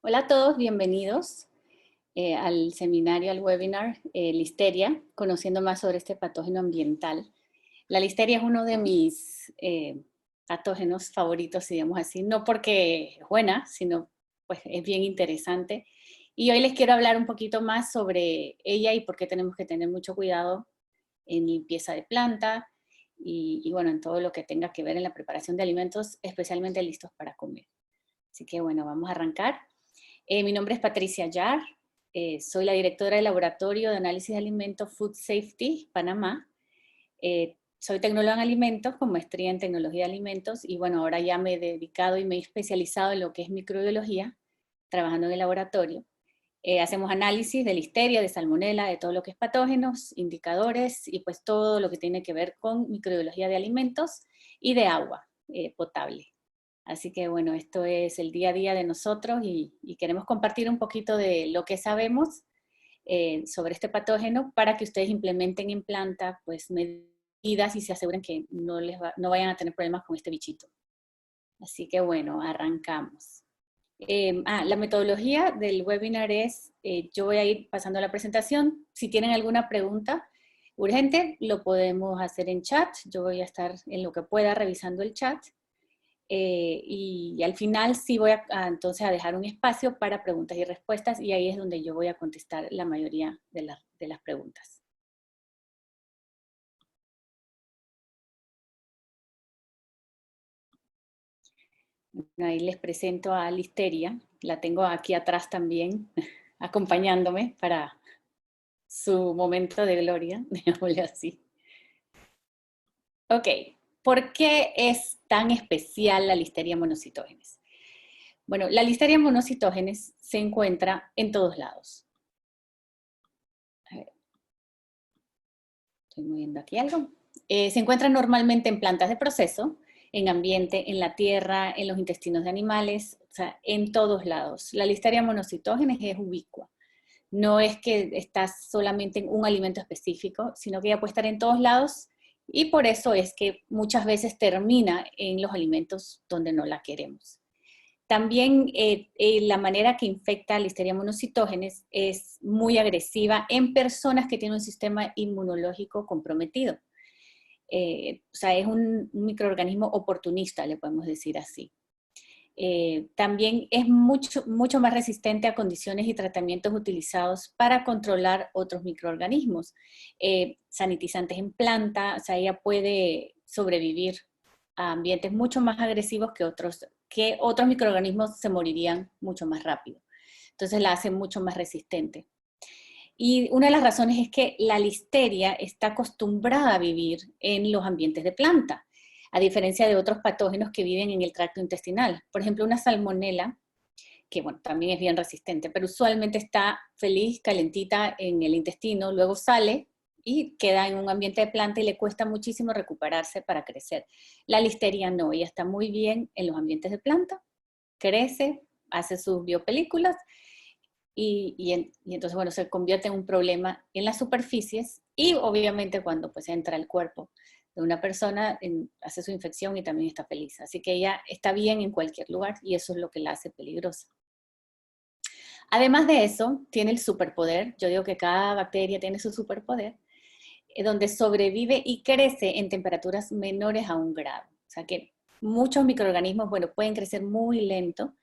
Hola a todos, bienvenidos al seminario, al webinar Listeria, conociendo más sobre este patógeno ambiental. La listeria es uno de mis patógenos favoritos, digamos así, no porque es buena, sino pues es bien interesante. Y hoy les quiero hablar un poquito más sobre ella y por qué tenemos que tener mucho cuidado en limpieza de planta y bueno, en todo lo que tenga que ver en la preparación de alimentos, especialmente listos para comer. Así que bueno, vamos a arrancar. Mi nombre es Patricia Yar, soy la directora del Laboratorio de Análisis de Alimentos Food Safety, Panamá. Soy tecnóloga en alimentos con maestría en tecnología de alimentos y bueno, ahora ya me he dedicado y me he especializado en lo que es microbiología, trabajando en el laboratorio. Hacemos análisis de listeria, de salmonela, de todo lo que es patógenos, indicadores y pues todo lo que tiene que ver con microbiología de alimentos y de agua potable. Así que bueno, esto es el día a día de nosotros y queremos compartir un poquito de lo que sabemos sobre este patógeno para que ustedes implementen en planta pues medidas y se aseguren que no vayan a tener problemas con este bichito. Así que bueno, arrancamos. La metodología del webinar es, yo voy a ir pasando la presentación. Si tienen alguna pregunta urgente, lo podemos hacer en chat. Yo voy a estar en lo que pueda revisando el chat. Y al final sí voy entonces a dejar un espacio para preguntas y respuestas y ahí es donde yo voy a contestar la mayoría de las preguntas. Bueno, ahí les presento a Listeria, la tengo aquí atrás también, acompañándome para su momento de gloria, digámosle así. Ok, ¿por qué es tan especial la Listeria monocitógenes? Bueno, la Listeria monocitógenes se encuentra en todos lados. A ver, estoy moviendo aquí algo. Se encuentra normalmente en plantas de proceso, en ambiente, en la tierra, en los intestinos de animales, o sea, en todos lados. La Listeria monocitógenes es ubicua. No es que está solamente en un alimento específico, sino que ella puede estar en todos lados y por eso es que muchas veces termina en los alimentos donde no la queremos. También la manera que infecta Listeria monocitógenes es muy agresiva en personas que tienen un sistema inmunológico comprometido. O sea, es un microorganismo oportunista, le podemos decir así. También es mucho más resistente a condiciones y tratamientos utilizados para controlar otros microorganismos. Sanitizantes en planta, o sea, ella puede sobrevivir a ambientes mucho más agresivos que otros microorganismos se morirían mucho más rápido. Entonces la hace mucho más resistente. Y una de las razones es que la listeria está acostumbrada a vivir en los ambientes de planta, a diferencia de otros patógenos que viven en el tracto intestinal. Por ejemplo, una salmonela, que bueno, también es bien resistente, pero usualmente está feliz, calentita en el intestino, luego sale y queda en un ambiente de planta y le cuesta muchísimo recuperarse para crecer. La listeria no, ella está muy bien en los ambientes de planta, crece, hace sus biopelículas y entonces, bueno, se convierte en un problema en las superficies y obviamente cuando pues entra al cuerpo de una persona, hace su infección y también está feliz. Así que ella está bien en cualquier lugar y eso es lo que la hace peligrosa. Además de eso, tiene el superpoder, yo digo que cada bacteria tiene su superpoder, donde sobrevive y crece en temperaturas menores a 1 grado. O sea que muchos microorganismos, bueno, pueden crecer muy lento,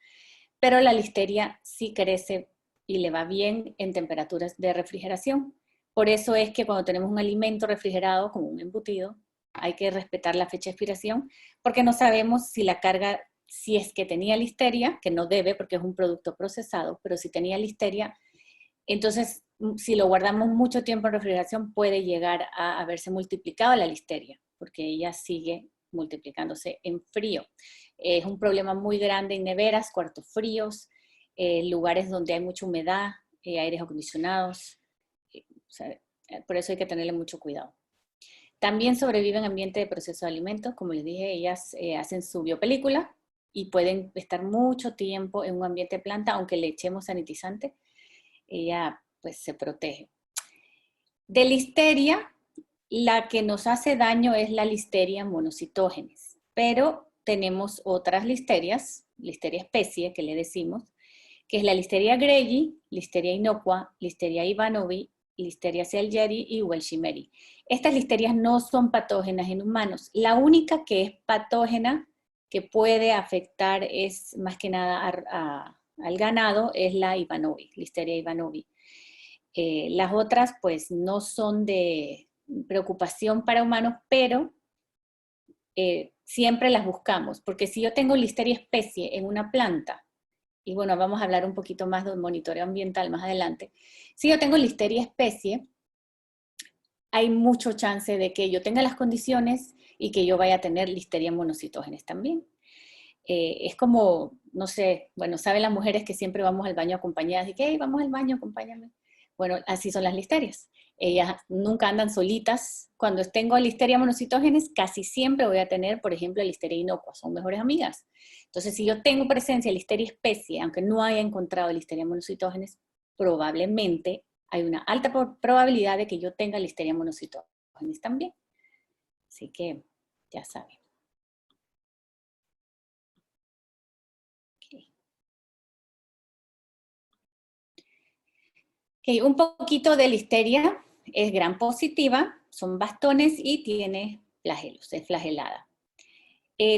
pero la listeria sí crece y le va bien en temperaturas de refrigeración. Por eso es que cuando tenemos un alimento refrigerado, como un embutido, hay que respetar la fecha de expiración, porque no sabemos si la carga, si es que tenía listeria, que no debe porque es un producto procesado, pero si tenía listeria, entonces si lo guardamos mucho tiempo en refrigeración puede llegar a haberse multiplicado la listeria, porque ella sigue multiplicándose en frío. Es un problema muy grande en neveras, cuartos fríos, lugares donde hay mucha humedad, aires acondicionados. O sea, por eso hay que tenerle mucho cuidado. También sobreviven en ambiente de proceso de alimentos. Como les dije, ellas hacen su biopelícula y pueden estar mucho tiempo en un ambiente de planta, aunque le echemos sanitizante, ella pues se protege. De listeria, la que nos hace daño es la listeria monocitógenes, pero tenemos otras listerias, listeria especie que le decimos, que es la Listeria greyi, Listeria innocua, Listeria ivanovi, Listeria cealgieri y Welchimeri. Estas listerias no son patógenas en humanos. La única que es patógena que puede afectar es más que nada al ganado es la Ivanovi, Listeria Ivanovi. Las otras pues no son de preocupación para humanos, pero siempre las buscamos, porque si yo tengo Listeria especie en una planta, y bueno, vamos a hablar un poquito más de un monitoreo ambiental más adelante, si yo tengo Listeria especie, hay mucho chance de que yo tenga las condiciones y que yo vaya a tener Listeria monocitógenes también. Es como, no sé, bueno, saben las mujeres que siempre vamos al baño acompañadas y que, hey, vamos al baño, acompáñame. Bueno, así son las listerias. Ellas nunca andan solitas. Cuando tengo Listeria monocitógenes, casi siempre voy a tener, por ejemplo, Listeria inocua, son mejores amigas. Entonces, si yo tengo presencia de Listeria especie, aunque no haya encontrado Listeria monocitógenes, probablemente hay una alta probabilidad de que yo tenga Listeria monocitógenes también. Así que, ya saben. Okay, un poquito de Listeria, es gram positiva, son bastones y tiene flagelos, es flagelada.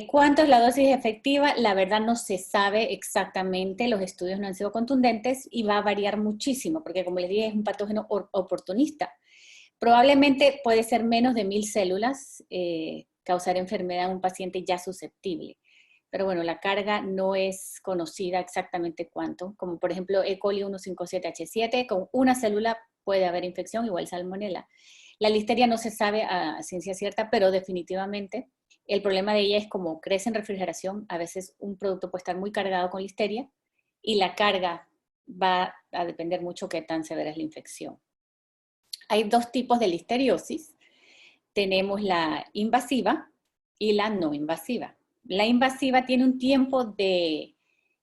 ¿Cuánto es la dosis efectiva? La verdad no se sabe exactamente, los estudios no han sido contundentes y va a variar muchísimo, porque como les dije, es un patógeno oportunista. Probablemente puede ser menos de 1000 células, causar enfermedad en un paciente ya susceptible. Pero bueno, la carga no es conocida exactamente cuánto, como por ejemplo E. coli 157H7, con una célula puede haber infección, igual salmonela. La listeria no se sabe a ciencia cierta, pero definitivamente el problema de ella es como crece en refrigeración, a veces un producto puede estar muy cargado con listeria y la carga va a depender mucho qué tan severa es la infección. Hay dos tipos de listeriosis. Tenemos la invasiva y la no invasiva. La invasiva tiene un tiempo de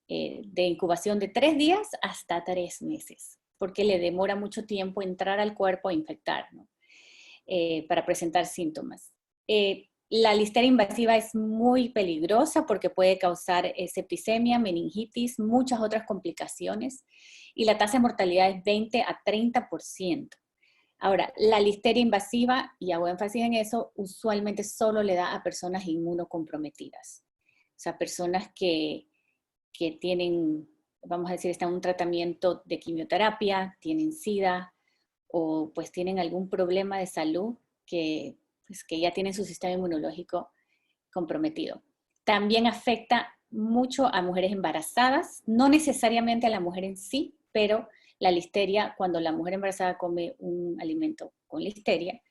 incubación de 3 días hasta 3 meses, porque le demora mucho tiempo entrar al cuerpo a infectar, ¿no? Para presentar síntomas. La listeria invasiva es muy peligrosa porque puede causar septicemia, meningitis, muchas otras complicaciones, y la tasa de mortalidad es 20 a 30%. Ahora, la listeria invasiva, y hago énfasis en eso, usualmente solo le da a personas inmunocomprometidas. O sea, personas que tienen, vamos a decir, están en un tratamiento de quimioterapia, tienen SIDA, o pues tienen algún problema de salud pues, que ya tienen su sistema inmunológico comprometido. También afecta mucho a mujeres embarazadas, no necesariamente a la mujer en sí, pero la listeria, cuando la mujer embarazada come un alimento con listeria,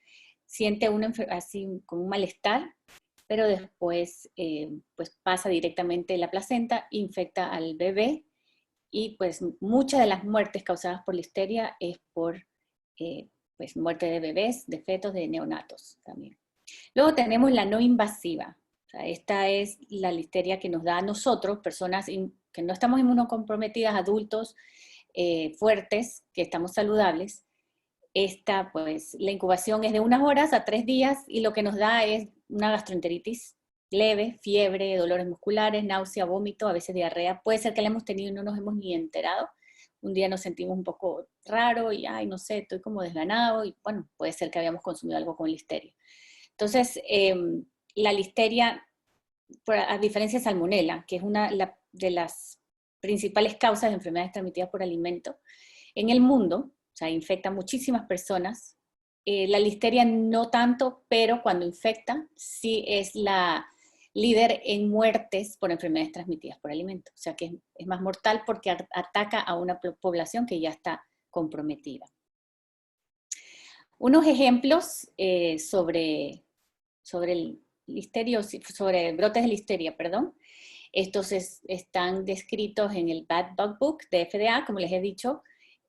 siente así como un malestar, pero después pues pasa directamente la placenta, infecta al bebé y pues muchas de las muertes causadas por listeria es por pues muerte de bebés, de fetos, de neonatos también. Luego tenemos la no invasiva. O sea, esta es la listeria que nos da a nosotros, personas que no estamos inmunocomprometidas, adultos fuertes, que estamos saludables. Esta, pues, la incubación es de unas horas a 3 días y lo que nos da es una gastroenteritis leve, fiebre, dolores musculares, náusea, vómito, a veces diarrea. Puede ser que la hemos tenido y no nos hemos ni enterado. Un día nos sentimos un poco raro y, ay, no sé, estoy como desganado y, bueno, puede ser que habíamos consumido algo con listeria. Entonces, la listeria, a diferencia de salmonela, que es una de las principales causas de enfermedades transmitidas por alimento en el mundo, o sea, infecta a muchísimas personas. La listeria no tanto, pero cuando infecta, sí es la líder en muertes por enfermedades transmitidas por alimento. O sea, que es más mortal porque ataca a una población que ya está comprometida. Unos ejemplos sobre el listeriosis, sobre brotes de listeria, perdón. Estos están descritos en el Bad Bug Book de FDA, como les he dicho.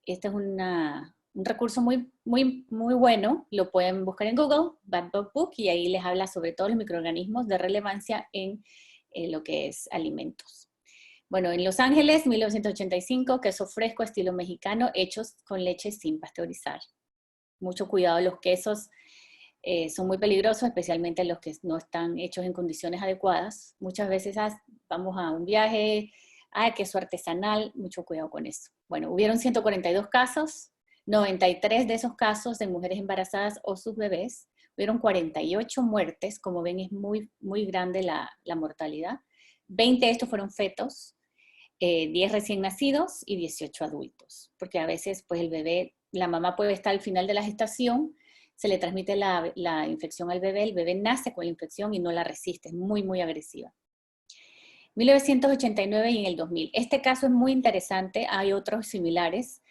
Este es un recurso muy, muy, muy bueno. Lo pueden buscar en Google, Bad Bug Book, y ahí les habla sobre todos los microorganismos de relevancia en lo que es alimentos. Bueno, en Los Ángeles, 1985, queso fresco estilo mexicano, hechos con leche sin pasteurizar. Mucho cuidado, los quesos son muy peligrosos, especialmente los que no están hechos en condiciones adecuadas. Muchas veces vamos a un viaje, queso artesanal, mucho cuidado con eso. Bueno, hubieron 142 casos, 93 de esos casos de mujeres embarazadas o sus bebés. Hubieron 48 muertes, como ven es muy, muy grande la mortalidad. 20 de estos fueron fetos, 10 recién nacidos y 18 adultos, porque a veces pues el bebé, la mamá puede estar al final de la gestación, se le transmite la infección al bebé, el bebé nace con la infección y no la resiste, es muy, muy agresiva. 1989 y en el 2000. Este caso es muy interesante, hay otros similares,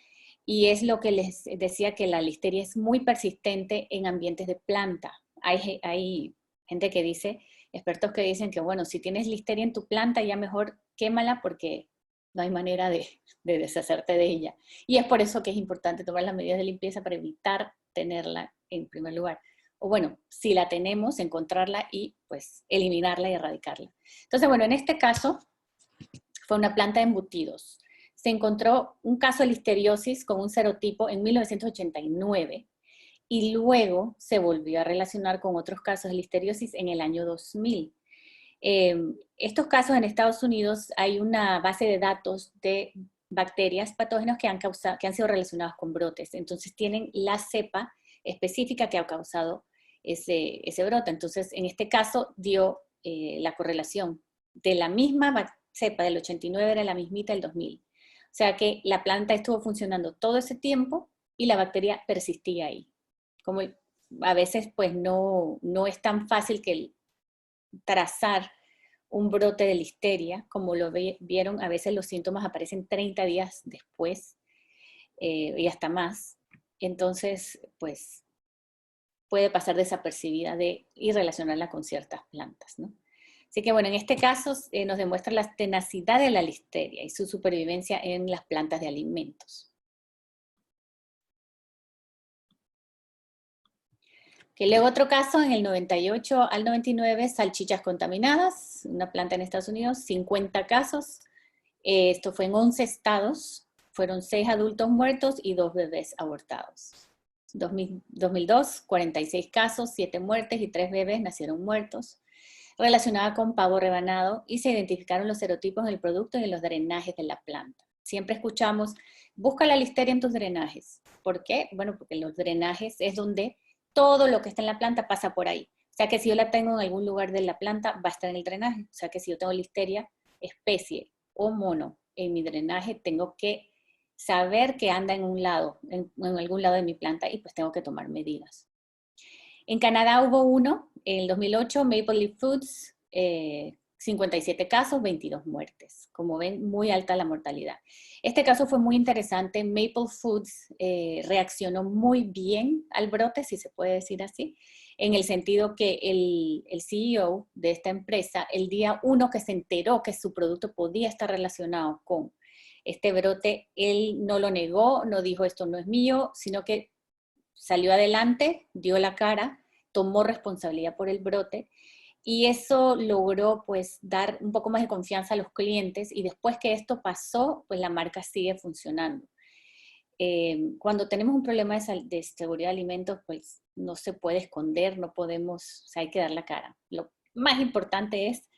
y es lo que les decía, que la listeria es muy persistente en ambientes de planta. Hay gente que dice, expertos que dicen que bueno, si tienes listeria en tu planta ya mejor quémala porque no hay manera de deshacerte de ella. Y es por eso que es importante tomar las medidas de limpieza para evitar tenerla en primer lugar. O bueno, si la tenemos, encontrarla y pues eliminarla y erradicarla. Entonces, bueno, en este caso fue una planta de embutidos. Se encontró un caso de listeriosis con un serotipo en 1989 y luego se volvió a relacionar con otros casos de listeriosis en el año 2000. Estos casos en Estados Unidos hay una base de datos de bacterias patógenas que han sido relacionadas con brotes. Entonces tienen la cepa específica que ha causado ese brote. Entonces, en este caso dio la correlación de la misma cepa del 89 era la mismita del 2000. O sea que la planta estuvo funcionando todo ese tiempo y la bacteria persistía ahí. Como a veces pues no es tan fácil que trazar un brote de listeria, como lo vieron, a veces los síntomas aparecen 30 días después y hasta más. Entonces, pues puede pasar desapercibida y relacionarla con ciertas plantas, ¿no? Así que bueno, en este caso nos demuestra la tenacidad de la listeria y su supervivencia en las plantas de alimentos. Que luego otro caso, en el 98 al 99, salchichas contaminadas, una planta en Estados Unidos, 50 casos. Esto fue en 11 estados, fueron 6 adultos muertos y 2 bebés abortados. 2002, 46 casos, 7 muertes y 3 bebés nacieron muertos, relacionada con pavo rebanado, y se identificaron los serotipos en el producto y en los drenajes de la planta. Siempre escuchamos, busca la listeria en tus drenajes. ¿Por qué? Bueno, porque los drenajes es donde todo lo que está en la planta pasa por ahí. O sea que si yo la tengo en algún lugar de la planta, va a estar en el drenaje. O sea que si yo tengo listeria, especie o mono en mi drenaje, tengo que saber que anda en un lado, en algún lado de mi planta, y pues tengo que tomar medidas. En Canadá hubo uno, en el 2008, Maple Leaf Foods, 57 casos, 22 muertes. Como ven, muy alta la mortalidad. Este caso fue muy interesante. Maple Foods reaccionó muy bien al brote, si se puede decir así, en el sentido que el CEO de esta empresa, el día 1 que se enteró que su producto podía estar relacionado con este brote, él no lo negó, no dijo esto no es mío, sino que salió adelante, dio la cara, tomó responsabilidad por el brote, y eso logró pues dar un poco más de confianza a los clientes, y después que esto pasó, pues la marca sigue funcionando. Cuando tenemos un problema de seguridad de alimentos, pues no se puede esconder, no podemos, o sea, hay que dar la cara. Lo más importante es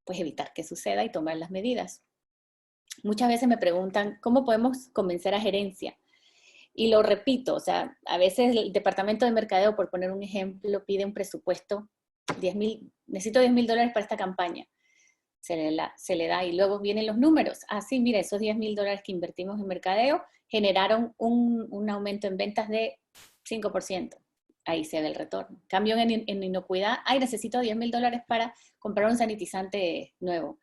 pues evitar que suceda y tomar las medidas. Muchas veces me preguntan, ¿cómo podemos convencer a gerencia? Y lo repito, o sea, a veces el departamento de mercadeo, por poner un ejemplo, pide un presupuesto, necesito $10,000 para esta campaña. Se le da y luego vienen los números. Ah, sí, mira, esos $10,000 que invertimos en mercadeo generaron un aumento en ventas de 5%. Ahí se ve el retorno. Cambio en inocuidad. Ay, necesito $10,000 para comprar un sanitizante nuevo.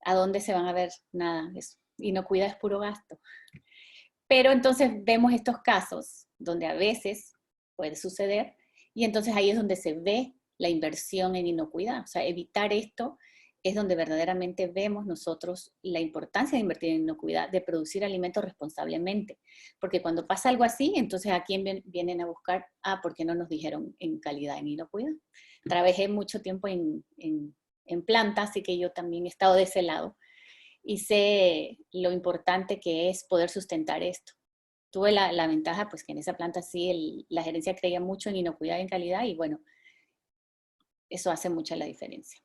¿A dónde se van a ver? Nada. Inocuidad es puro gasto. Pero entonces vemos estos casos donde a veces puede suceder, y entonces ahí es donde se ve la inversión en inocuidad. O sea, evitar esto es donde verdaderamente vemos nosotros la importancia de invertir en inocuidad, de producir alimentos responsablemente. Porque cuando pasa algo así, entonces ¿a quién vienen a buscar? Ah, ¿por qué no nos dijeron en calidad, en inocuidad? Trabajé mucho tiempo en planta, así que yo también he estado de ese lado y sé lo importante que es poder sustentar esto. Tuve la ventaja, pues que en esa planta sí la gerencia creía mucho en inocuidad y en calidad, y bueno, eso hace mucha la diferencia.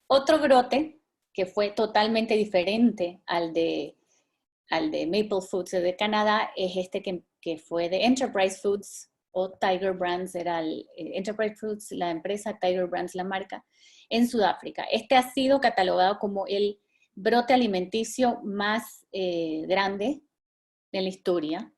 Otro brote que fue totalmente diferente al de Maple Foods de Canadá, es este que fue de Enterprise Foods, o Tiger Brands, era Enterprise Foods la empresa, Tiger Brands la marca, en Sudáfrica. Este ha sido catalogado como el brote alimenticio más grande de la historia.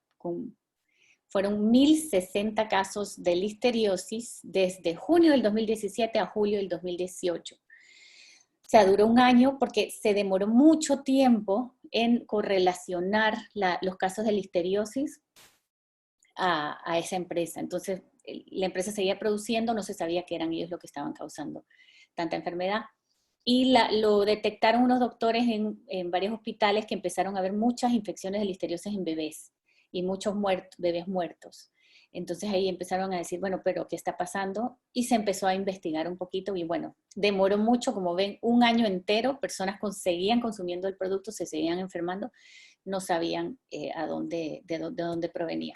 Fueron 1.060 casos de listeriosis desde junio del 2017 a julio del 2018. O sea, duró un año porque se demoró mucho tiempo en correlacionar los casos de listeriosis a esa empresa. Entonces, la empresa seguía produciendo, no se sabía que eran ellos los que estaban causando tanta enfermedad. Y lo detectaron unos doctores en varios hospitales que empezaron a ver muchas infecciones de listeriosis en bebés y muchos bebés muertos. Entonces ahí empezaron a decir, bueno, pero ¿qué está pasando? Y se empezó a investigar un poquito y bueno, demoró mucho, como ven, un año entero, personas seguían consumiendo el producto, se seguían enfermando, no sabían de dónde provenía.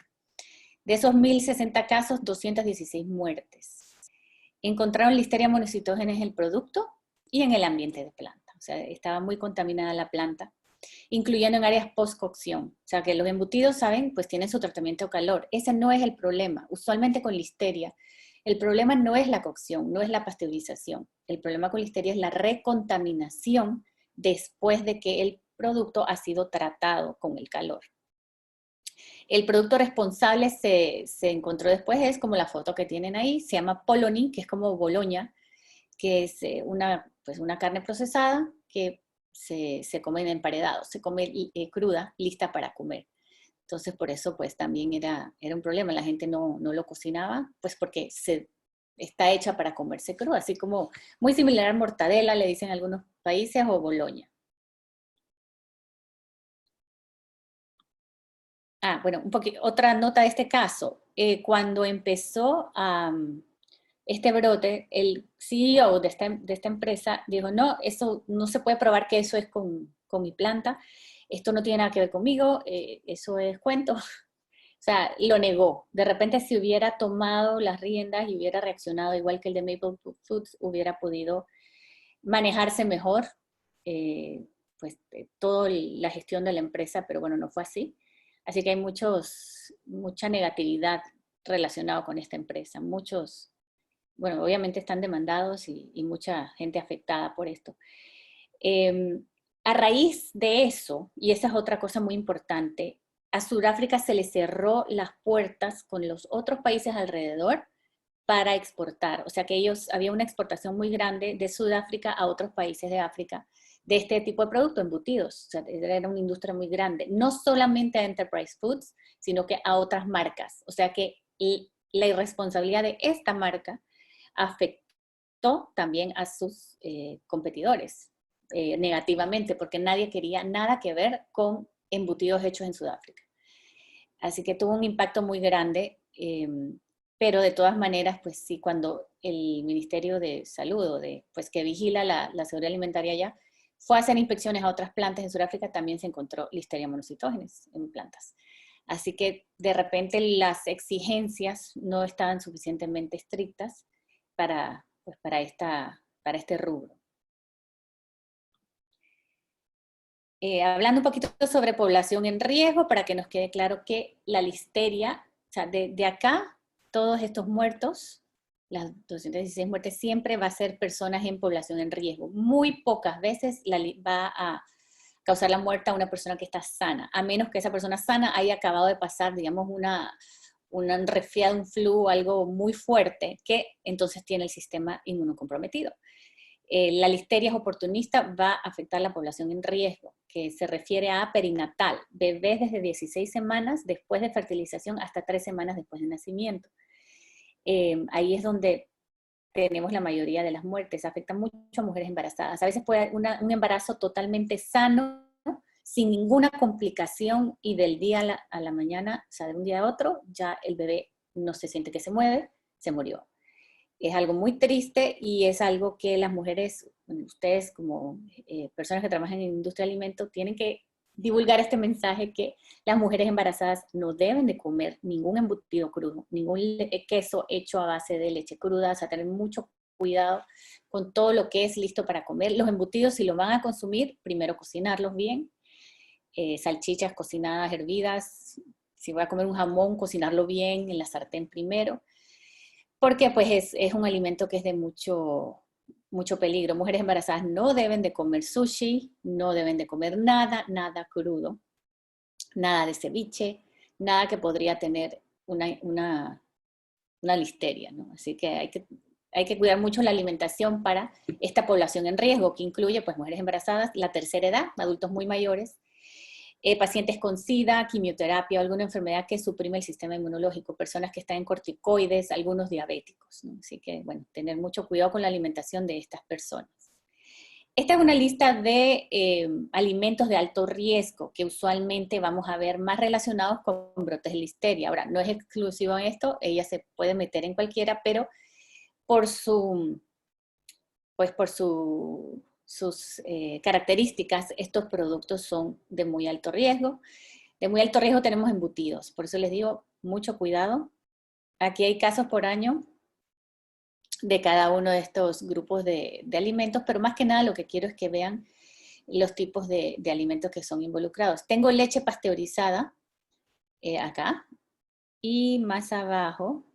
De esos 1.060 casos, 216 muertes. Encontraron Listeria monocytogenes en el producto y en el ambiente de planta. O sea, estaba muy contaminada la planta, incluyendo en áreas post-cocción. O sea, que los embutidos, ¿saben? Pues tienen su tratamiento de calor. Ese no es el problema. Usualmente con Listeria, el problema no es la cocción, no es la pasteurización. El problema con Listeria es la recontaminación después de que el producto ha sido tratado con el calor. El producto responsable se encontró después, es como la foto que tienen ahí, se llama polony, que es como Boloña, que es una carne procesada que se come en emparedado, se come cruda, lista para comer. Entonces, por eso, pues, también era un problema. La gente no lo cocinaba, pues, porque está hecha para comerse cruda, así como muy similar a mortadela, le dicen algunos países, o Boloña. Bueno, otra nota de este caso. Cuando empezó este brote, el CEO de esta empresa dijo, no, eso no se puede probar que eso es con mi planta, esto no tiene nada que ver conmigo, eso es cuento. O sea, lo negó. De repente, si hubiera tomado las riendas y hubiera reaccionado igual que el de Maple Foods, hubiera podido manejarse mejor pues toda la gestión de la empresa, pero bueno, no fue así. Así que hay mucha negatividad relacionada con esta empresa. Muchos, bueno, obviamente están demandados y mucha gente afectada por esto. A raíz de eso, y esa es otra cosa muy importante, a Sudáfrica se le cerró las puertas con los otros países alrededor para exportar. O sea que había una exportación muy grande de Sudáfrica a otros países de África de este tipo de productos, embutidos. O sea, era una industria muy grande. No solamente a Enterprise Foods, sino que a otras marcas. O sea que la irresponsabilidad de esta marca afectó también a sus competidores negativamente, porque nadie quería nada que ver con embutidos hechos en Sudáfrica. Así que tuvo un impacto muy grande, pero de todas maneras, pues sí, cuando el Ministerio de Salud, pues que vigila la seguridad alimentaria allá, fue a hacer inspecciones a otras plantas en Sudáfrica, también se encontró Listeria monocytogenes en plantas. Así que de repente las exigencias no estaban suficientemente estrictas para este rubro. Hablando un poquito sobre población en riesgo, para que nos quede claro que la listeria, o sea, de acá, todos estos muertos, las 216 muertes, siempre va a ser personas en población en riesgo. Muy pocas veces va a causar la muerte a una persona que está sana, a menos que esa persona sana haya acabado de pasar, digamos, un resfriado, un flu, algo muy fuerte, que entonces tiene el sistema inmunocomprometido. La listeria oportunista va a afectar a la población en riesgo, que se refiere a perinatal, bebés desde 16 semanas después de fertilización hasta 3 semanas después de nacimiento. Ahí es donde tenemos la mayoría de las muertes, afecta mucho a mujeres embarazadas. A veces puede haber un embarazo totalmente sano, sin ninguna complicación, y del día a la mañana, o sea, de un día a otro, ya el bebé no se siente que se mueve, se murió. Es algo muy triste y es algo que las mujeres, ustedes como personas que trabajan en industria de alimentos, tienen que divulgar este mensaje que las mujeres embarazadas no deben de comer ningún embutido crudo, ningún queso hecho a base de leche cruda, o sea, tener mucho cuidado con todo lo que es listo para comer. Los embutidos, si los van a consumir, primero cocinarlos bien. Salchichas cocinadas, hervidas. Si voy a comer un jamón, cocinarlo bien en la sartén primero. Porque pues es un alimento que es de mucho peligro. Mujeres embarazadas no deben de comer sushi, no deben de comer nada crudo, nada de ceviche, nada que podría tener una listeria, ¿no? Así que hay que cuidar mucho la alimentación para esta población en riesgo, que incluye pues mujeres embarazadas, la tercera edad, adultos muy mayores, pacientes con SIDA, quimioterapia o alguna enfermedad que suprime el sistema inmunológico, personas que están en corticoides, algunos diabéticos, ¿no? Así que, bueno, tener mucho cuidado con la alimentación de estas personas. Esta es una lista de alimentos de alto riesgo que usualmente vamos a ver más relacionados con brotes de listeria. Ahora, no es exclusivo en esto, ella se puede meter en cualquiera, pero por sus características, estos productos son de muy alto riesgo. De muy alto riesgo tenemos embutidos, por eso les digo, mucho cuidado. Aquí hay casos por año de cada uno de estos grupos de alimentos, pero más que nada lo que quiero es que vean los tipos de alimentos que son involucrados. Tengo leche pasteurizada acá, y más abajo,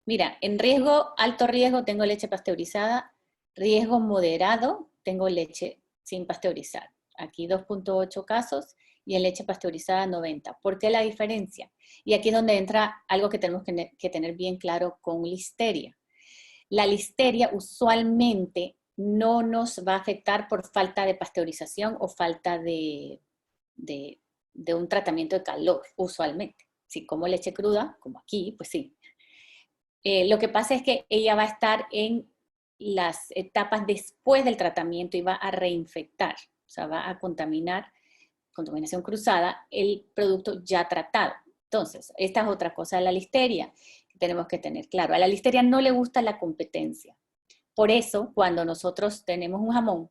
mira, en riesgo, alto riesgo tengo leche pasteurizada, riesgo moderado tengo leche sin pasteurizar. Aquí 2.8 casos y en leche pasteurizada 90. ¿Por qué la diferencia? Y aquí es donde entra algo que tenemos que tener bien claro con listeria. La listeria usualmente no nos va a afectar por falta de pasteurización o falta de un tratamiento de calor, usualmente. Si como leche cruda, como aquí, pues sí. Lo que pasa es que ella va a estar en las etapas después del tratamiento y va a reinfectar, o sea, va a contaminar, contaminación cruzada, el producto ya tratado. Entonces, esta es otra cosa de la listeria que tenemos que tener claro. A la listeria no le gusta la competencia. Por eso, cuando nosotros tenemos un jamón,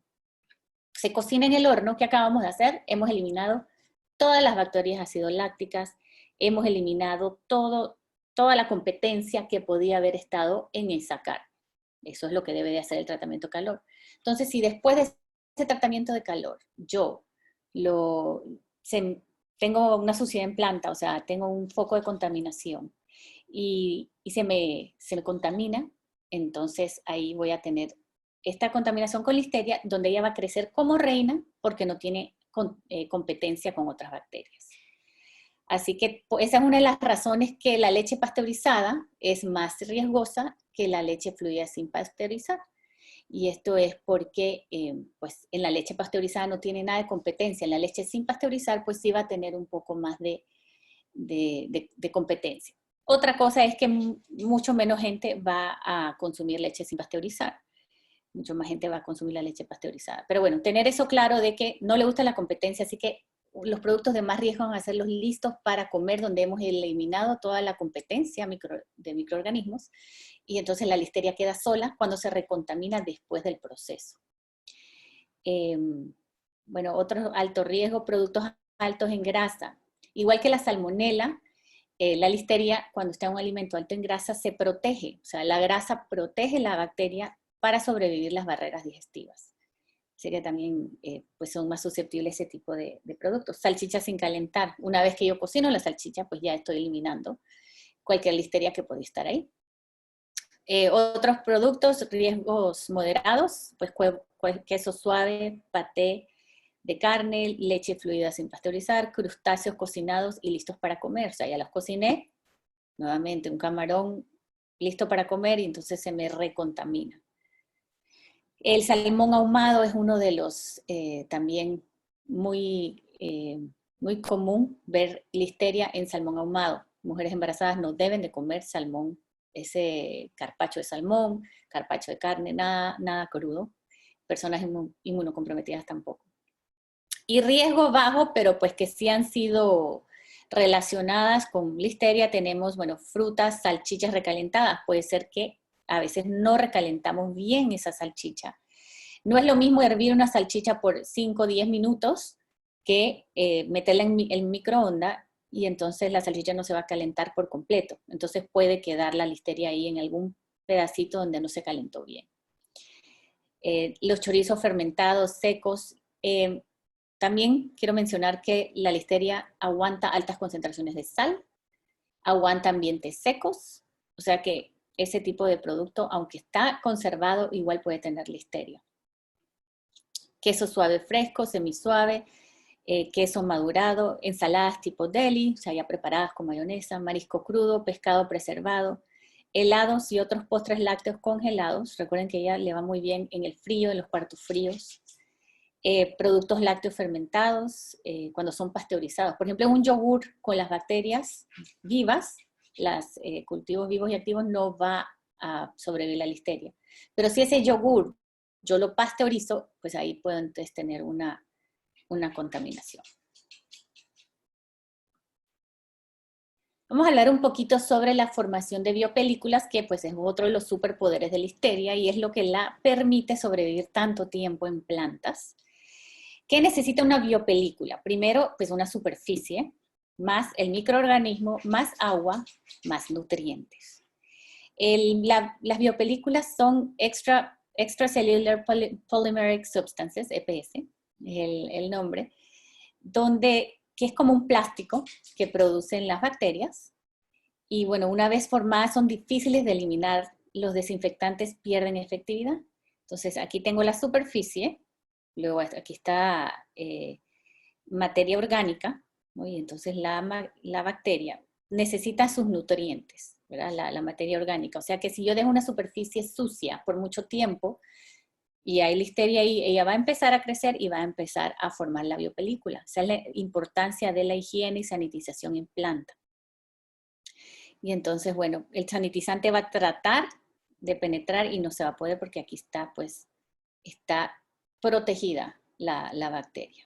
se cocina en el horno, ¿qué acabamos de hacer? Hemos eliminado todas las bacterias ácido lácticas, hemos eliminado toda la competencia que podía haber estado en esa carne. Eso es lo que debe de hacer el tratamiento de calor. Entonces, si después de ese tratamiento de calor yo tengo una suciedad en planta, o sea, tengo un foco de contaminación y se me contamina, entonces ahí voy a tener esta contaminación con listeria, donde ella va a crecer como reina porque no tiene competencia con otras bacterias. Así que esa es una de las razones que la leche pasteurizada es más riesgosa que la leche fluida sin pasteurizar. Y esto es porque pues en la leche pasteurizada no tiene nada de competencia. En la leche sin pasteurizar pues sí va a tener un poco más de competencia. Otra cosa es que mucho menos gente va a consumir leche sin pasteurizar. Mucho más gente va a consumir la leche pasteurizada. Pero bueno, tener eso claro de que no le gusta la competencia, así que los productos de más riesgo van a ser los listos para comer, donde hemos eliminado toda la competencia de microorganismos, y entonces la listeria queda sola cuando se recontamina después del proceso. Bueno, otro alto riesgo, productos altos en grasa. Igual que la salmonela, la listeria, cuando está en un alimento alto en grasa, se protege. O sea, la grasa protege la bacteria para sobrevivir las barreras digestivas. Así que también pues son más susceptibles a ese tipo de productos. Salchicha sin calentar. Una vez que yo cocino la salchicha, pues ya estoy eliminando cualquier listeria que puede estar ahí. Otros productos, riesgos moderados, pues queso suave, paté de carne, leche fluida sin pasteurizar, crustáceos cocinados y listos para comer. O sea, ya los cociné, nuevamente un camarón listo para comer y entonces se me recontamina. El salmón ahumado es uno de los también muy común ver listeria en salmón ahumado. Mujeres embarazadas no deben de comer salmón, ese carpaccio de salmón, carpaccio de carne, nada crudo. Personas inmunocomprometidas tampoco. Y riesgo bajo, pero pues que sí han sido relacionadas con listeria, tenemos, bueno, frutas, salchichas recalentadas. Puede ser que a veces no recalentamos bien esa salchicha. No es lo mismo hervir una salchicha por 5 o 10 minutos que meterla en el microondas y entonces la salchicha no se va a calentar por completo. Entonces puede quedar la listeria ahí en algún pedacito donde no se calentó bien. los chorizos fermentados, secos. También quiero mencionar que la listeria aguanta altas concentraciones de sal, aguanta ambientes secos, o sea que ese tipo de producto, aunque está conservado, igual puede tener listeria. Queso suave fresco, semisuave, queso madurado, ensaladas tipo deli, o sea, ya preparadas con mayonesa, marisco crudo, pescado preservado, helados y otros postres lácteos congelados. Recuerden que ella le va muy bien en el frío, en los cuartos fríos. Productos lácteos fermentados, cuando son pasteurizados. Por ejemplo, un yogur con las bacterias vivas, los cultivos vivos y activos, no va a sobrevivir la listeria. Pero si ese yogur yo lo pasteurizo, pues ahí puedo entonces tener una contaminación. Vamos a hablar un poquito sobre la formación de biopelículas, que pues es otro de los superpoderes de la listeria y es lo que la permite sobrevivir tanto tiempo en plantas. ¿Qué necesita una biopelícula? Primero, pues una superficie, más el microorganismo, más agua, más nutrientes. Las biopelículas son extracellular polymeric substances, EPS, el nombre, que es como un plástico que producen las bacterias. Y bueno, una vez formadas son difíciles de eliminar, los desinfectantes pierden efectividad. Entonces aquí tengo la superficie, luego aquí está materia orgánica, ¿no? Y entonces la bacteria necesita sus nutrientes, ¿verdad? La materia orgánica. O sea que si yo dejo una superficie sucia por mucho tiempo y hay listeria ahí, ella va a empezar a crecer y va a empezar a formar la biopelícula. Esa es la importancia de la higiene y sanitización en planta. Y entonces, bueno, el sanitizante va a tratar de penetrar y no se va a poder porque aquí está, pues, está protegida la bacteria.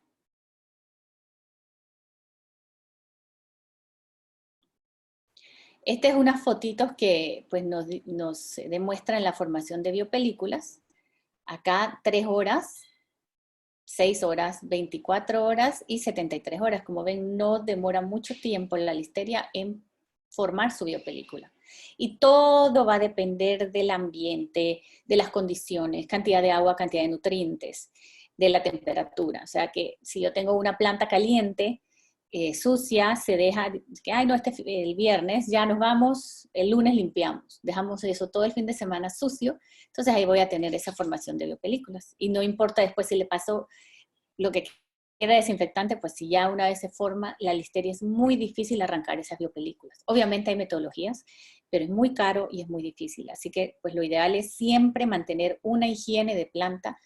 Esta es unas fotitos que pues, nos demuestran la formación de biopelículas. Acá 3 horas, 6 horas, 24 horas y 73 horas. Como ven, no demora mucho tiempo la listeria en formar su biopelícula. Y todo va a depender del ambiente, de las condiciones, cantidad de agua, cantidad de nutrientes, de la temperatura. O sea que si yo tengo una planta caliente, sucia, se deja, que ay no, el viernes ya nos vamos, el lunes limpiamos, dejamos eso todo el fin de semana sucio, entonces ahí voy a tener esa formación de biopelículas. Y no importa después si le pasó lo que queda desinfectante, pues si ya una vez se forma la listeria es muy difícil arrancar esas biopelículas. Obviamente hay metodologías, pero es muy caro y es muy difícil. Así que pues lo ideal es siempre mantener una higiene de planta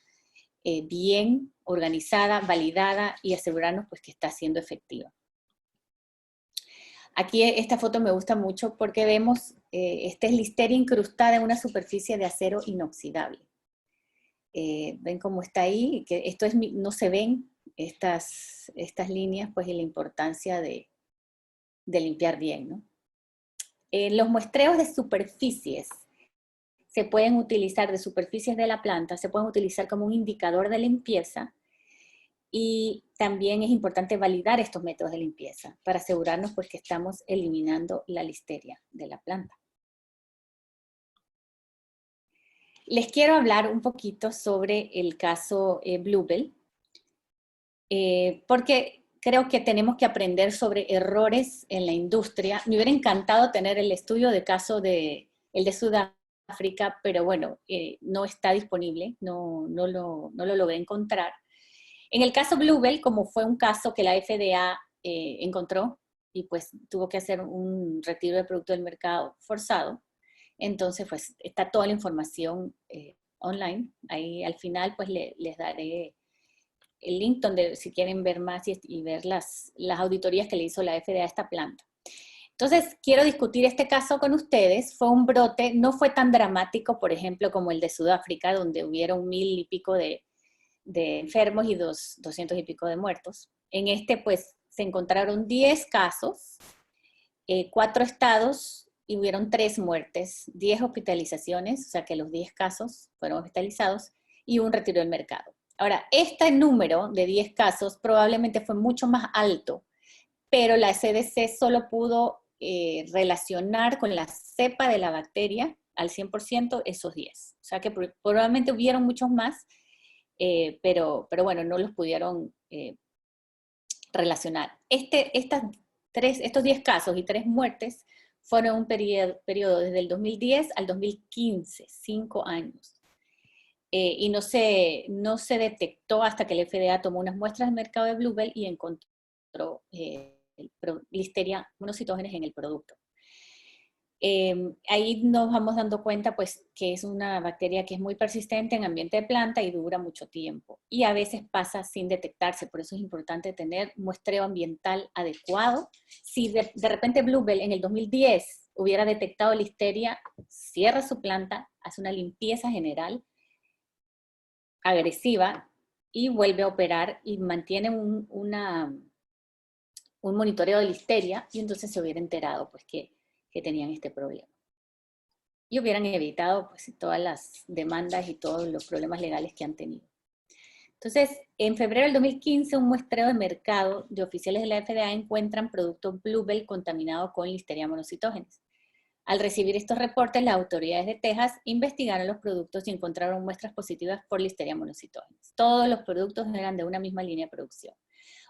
bien organizada, validada y asegurarnos pues que está siendo efectiva. Aquí esta foto me gusta mucho porque vemos, esta es listeria incrustada en una superficie de acero inoxidable. Ven cómo está ahí, que esto es, no se ven estas líneas, pues y la importancia de limpiar bien, ¿no? Los muestreos de superficies se pueden utilizar, de superficies de la planta, se pueden utilizar como un indicador de limpieza y también es importante validar estos métodos de limpieza para asegurarnos pues que estamos eliminando la listeria de la planta. Les quiero hablar un poquito sobre el caso Bluebell, porque creo que tenemos que aprender sobre errores en la industria. Me hubiera encantado tener el estudio de caso el de Sudáfrica, pero bueno, no está disponible, no lo logré encontrar. En el caso Bluebell, como fue un caso que la FDA encontró y pues tuvo que hacer un retiro de producto del mercado forzado, entonces pues está toda la información online. Ahí al final pues les daré el link donde si quieren ver más y ver las auditorías que le hizo la FDA a esta planta. Entonces, quiero discutir este caso con ustedes. Fue un brote, no fue tan dramático, por ejemplo, como el de Sudáfrica, donde hubieron 1000 y pico de enfermos y 200 y pico de muertos. En este, pues, se encontraron 10 casos, 4 estados y hubieron 3 muertes, 10 hospitalizaciones, o sea que los 10 casos fueron hospitalizados y un retiro del mercado. Ahora, este número de 10 casos probablemente fue mucho más alto, pero la CDC solo pudo relacionar con la cepa de la bacteria al 100% esos 10. O sea que probablemente hubieron muchos más, pero bueno, no los pudieron relacionar. Estos 10 casos y 3 muertes fueron un periodo desde el 2010 al 2015, 5 años. Y no se detectó hasta que el FDA tomó unas muestras del mercado de Bluebell y encontró Listeria monocitógenes en el producto. Ahí nos vamos dando cuenta pues que es una bacteria que es muy persistente en ambiente de planta y dura mucho tiempo. Y a veces pasa sin detectarse, por eso es importante tener muestreo ambiental adecuado. Si de repente Bluebell en el 2010 hubiera detectado Listeria, cierra su planta, hace una limpieza general agresiva y vuelve a operar y mantiene un monitoreo de Listeria y entonces se hubiera enterado pues que tenían este problema. Y hubieran evitado pues todas las demandas y todos los problemas legales que han tenido. Entonces, en febrero del 2015, un muestreo de mercado de oficiales de la FDA encuentran producto Bluebell contaminado con Listeria monocitógenes. Al recibir estos reportes, las autoridades de Texas investigaron los productos y encontraron muestras positivas por Listeria monocitógenes. Todos los productos eran de una misma línea de producción.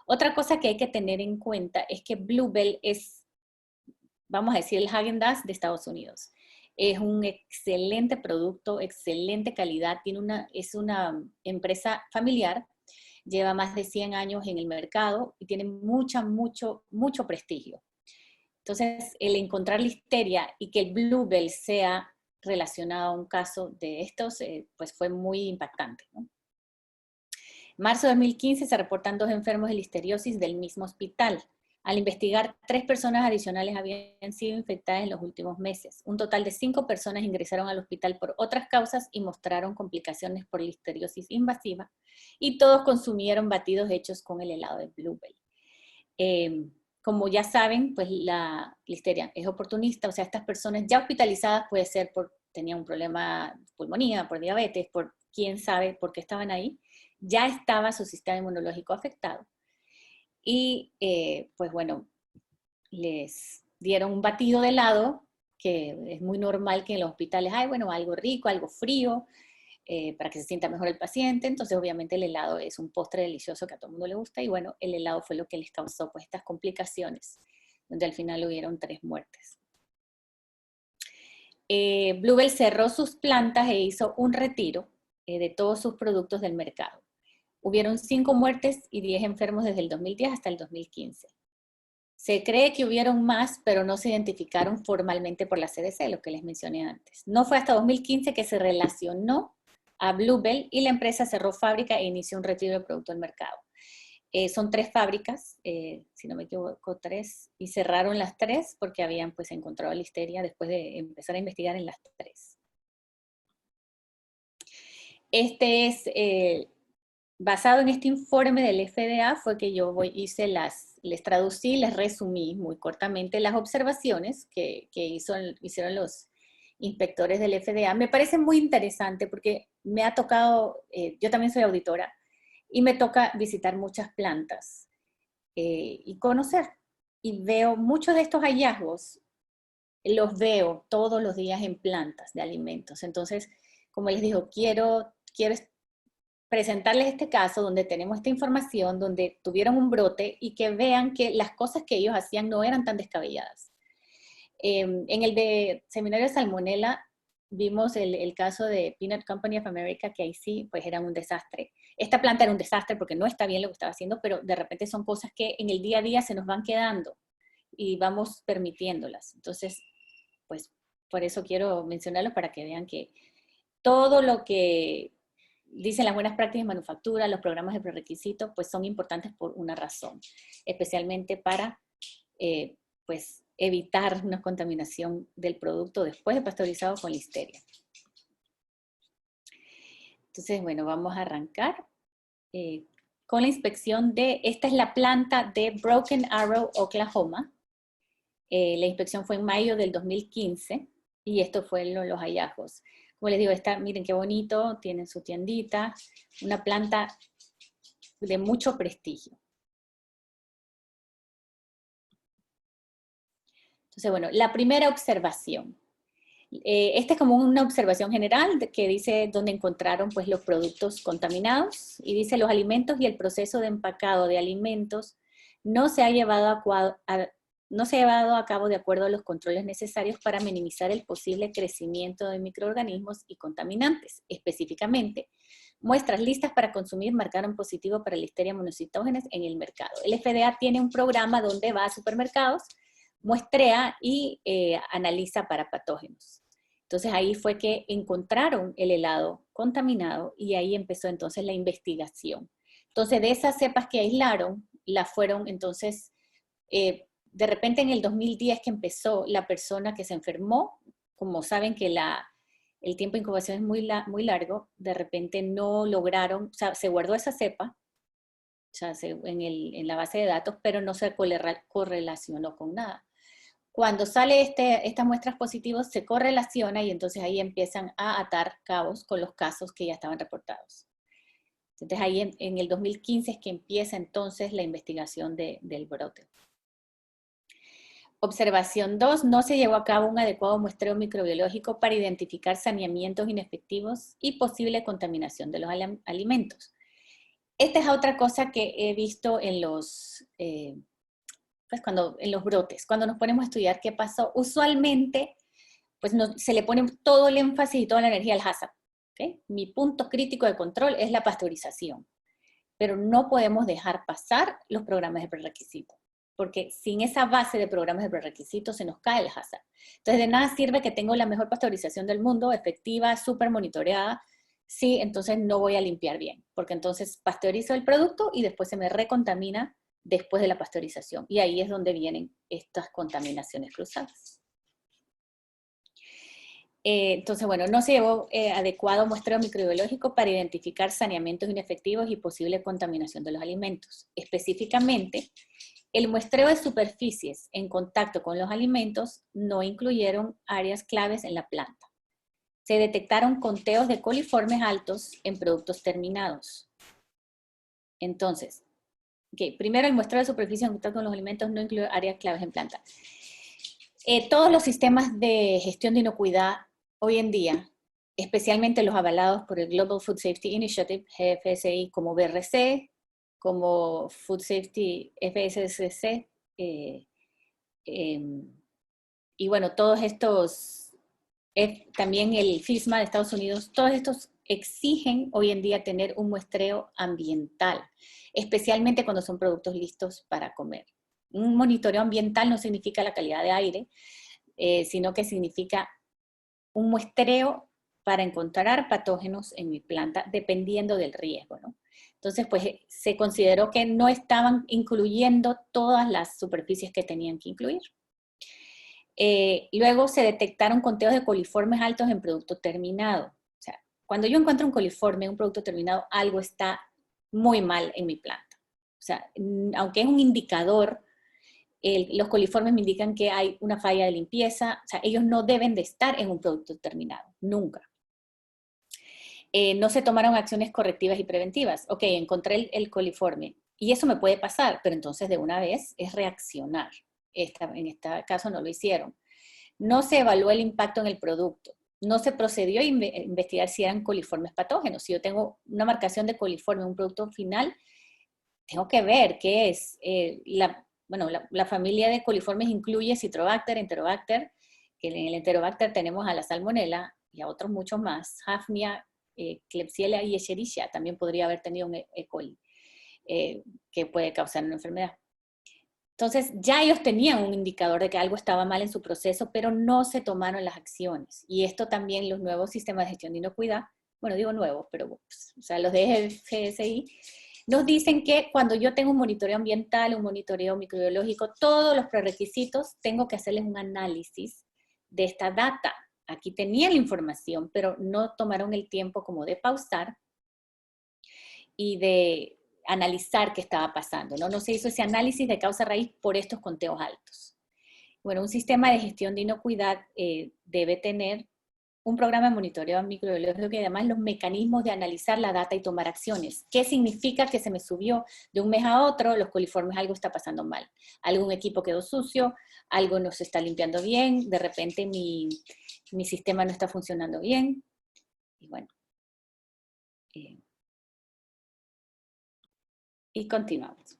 Otra cosa que hay que tener en cuenta es que Bluebell es, vamos a decir, el Häagen-Dazs de Estados Unidos. Es un excelente producto, excelente calidad, es una empresa familiar, lleva más de 100 años en el mercado y tiene mucho prestigio. Entonces, el encontrar Listeria y que el Bluebell sea relacionado a un caso de estos, pues fue muy impactante, ¿no? En marzo de 2015 se reportan 2 enfermos de listeriosis del mismo hospital. Al investigar, 3 personas adicionales habían sido infectadas en los últimos meses. Un total de 5 personas ingresaron al hospital por otras causas y mostraron complicaciones por listeriosis invasiva, y todos consumieron batidos hechos con el helado de Bluebell. Como ya saben, pues la listeria es oportunista, o sea, estas personas ya hospitalizadas puede ser tenían un problema de pulmonía, por diabetes, por quién sabe por qué estaban ahí, ya estaba su sistema inmunológico afectado. Y pues bueno, les dieron un batido de helado, que es muy normal que en los hospitales hay, bueno, algo rico, algo frío, para que se sienta mejor el paciente. Entonces obviamente el helado es un postre delicioso que a todo el mundo le gusta, y bueno, el helado fue lo que les causó pues estas complicaciones, donde al final hubieron 3 muertes. Bluebell cerró sus plantas e hizo un retiro de todos sus productos del mercado. Hubieron 5 muertes y 10 enfermos desde el 2010 hasta el 2015. Se cree que hubieron más, pero no se identificaron formalmente por la CDC, lo que les mencioné antes. No fue hasta 2015 que se relacionó a Bluebell y la empresa cerró fábrica e inició un retiro de producto al mercado. Son 3 fábricas, si no me equivoco, 3, y cerraron las 3 porque habían pues encontrado Listeria después de empezar a investigar en las 3. Este es, basado en este informe del FDA, fue que yo les traducí, les resumí muy cortamente las observaciones que hicieron los inspectores del FDA. Me parece muy interesante porque me ha tocado, yo también soy auditora, y me toca visitar muchas plantas y conocer. Y veo muchos de estos hallazgos, los veo todos los días en plantas de alimentos. Entonces, como les digo, quiero presentarles este caso donde tenemos esta información, donde tuvieron un brote y que vean que las cosas que ellos hacían no eran tan descabelladas. En el de seminario de Salmonella vimos el caso de Peanut Company of America, que ahí sí, pues era un desastre. Esta planta era un desastre porque no está bien lo que estaba haciendo, pero de repente son cosas que en el día a día se nos van quedando y vamos permitiéndolas. Entonces, pues por eso quiero mencionarlo para que vean que todo lo que dicen las buenas prácticas de manufactura, los programas de prerequisito, pues son importantes por una razón, especialmente para pues evitar una contaminación del producto después de pasteurizado con Listeria. Entonces, bueno, vamos a arrancar con la inspección esta es la planta de Broken Arrow, Oklahoma. La inspección fue en mayo del 2015 y esto fue los hallazgos. Como les digo, miren qué bonito, tienen su tiendita, una planta de mucho prestigio. Entonces, bueno, la primera observación. Esta es como una observación general que dice donde encontraron pues los productos contaminados y dice los alimentos y el proceso de empacado de alimentos no se ha llevado a cabo de acuerdo a los controles necesarios para minimizar el posible crecimiento de microorganismos y contaminantes. Específicamente, muestras listas para consumir marcaron positivo para Listeria monocytogenes en el mercado. El FDA tiene un programa donde va a supermercados, muestrea y analiza para patógenos. Entonces ahí fue que encontraron el helado contaminado y ahí empezó entonces la investigación. Entonces de esas cepas que aislaron, las fueron entonces, de repente en el 2010 que empezó, la persona que se enfermó, como saben que el tiempo de incubación es muy largo, de repente no lograron, o sea, se guardó esa cepa, o sea, en la base de datos, pero no se correlacionó con nada. Cuando sale estas muestras positivas, se correlaciona y entonces ahí empiezan a atar cabos con los casos que ya estaban reportados. Entonces ahí en el 2015 es que empieza entonces la investigación del brote. Observación 2, no se llevó a cabo un adecuado muestreo microbiológico para identificar saneamientos inefectivos y posible contaminación de los alimentos. Esta es otra cosa que he visto en los... pues en los brotes, cuando nos ponemos a estudiar qué pasó, usualmente pues se le pone todo el énfasis y toda la energía al HACCP. ¿Okay? Mi punto crítico de control es la pasteurización, pero no podemos dejar pasar los programas de prerequisito, porque sin esa base de programas de prerequisito se nos cae el HACCP. Entonces de nada sirve que tengo la mejor pasteurización del mundo, efectiva, súper monitoreada, sí, entonces no voy a limpiar bien, porque entonces pasteurizo el producto y después se me recontamina después de la pasteurización. Y ahí es donde vienen estas contaminaciones cruzadas. Entonces, bueno, no se llevó adecuado muestreo microbiológico para identificar saneamientos inefectivos y posible contaminación de los alimentos. Específicamente, el muestreo de superficies en contacto con los alimentos no incluyeron áreas claves en la planta. Se detectaron conteos de coliformes altos en productos terminados. Entonces, primero, el muestreo de superficie en contacto con los alimentos no incluye áreas claves en planta. Todos los sistemas de gestión de inocuidad hoy en día, especialmente los avalados por el Global Food Safety Initiative, GFSI, como BRC, como Food Safety FSSC, y bueno, todos estos, también el FISMA de Estados Unidos, todos estos exigen hoy en día tener un muestreo ambiental, especialmente cuando son productos listos para comer. Un monitoreo ambiental no significa la calidad de aire, sino que significa un muestreo para encontrar patógenos en mi planta, dependiendo del riesgo, ¿no? Entonces, pues se consideró que no estaban incluyendo todas las superficies que tenían que incluir. Luego se detectaron conteos de coliformes altos en producto terminado. O sea, cuando yo encuentro un coliforme en un producto terminado, algo está muy mal en mi planta. O sea, aunque es un indicador, los coliformes me indican que hay una falla de limpieza, o sea, ellos no deben de estar en un producto terminado, nunca. No se tomaron acciones correctivas y preventivas. Ok, encontré el coliforme, y eso me puede pasar, pero entonces de una vez es reaccionar. En este caso no lo hicieron. No se evaluó el impacto en el producto. No se procedió a investigar si eran coliformes patógenos. Si yo tengo una marcación de coliforme en un producto final, tengo que ver qué es. La familia de coliformes incluye Citrobacter, Enterobacter, que en el Enterobacter tenemos a la Salmonella y a otros muchos más, Hafnia, Klebsiella y Escherichia, también podría haber tenido un E. coli, que puede causar una enfermedad. Entonces, ya ellos tenían un indicador de que algo estaba mal en su proceso, pero no se tomaron las acciones. Y esto también los nuevos sistemas de gestión de inocuidad, bueno, digo nuevos, pero pues, o sea, los de GFSI, nos dicen que cuando yo tengo un monitoreo ambiental, un monitoreo microbiológico, todos los prerequisitos, tengo que hacerles un análisis de esta data. Aquí tenían la información, pero no tomaron el tiempo como de pausar y de analizar qué estaba pasando, ¿no? No se hizo ese análisis de causa-raíz por estos conteos altos. Bueno, un sistema de gestión de inocuidad debe tener un programa de monitoreo microbiológico y además los mecanismos de analizar la data y tomar acciones. ¿Qué significa que se me subió de un mes a otro los coliformes? Algo está pasando mal. Algún equipo quedó sucio, algo no se está limpiando bien, de repente mi mi sistema no está funcionando bien, y bueno, y continuamos.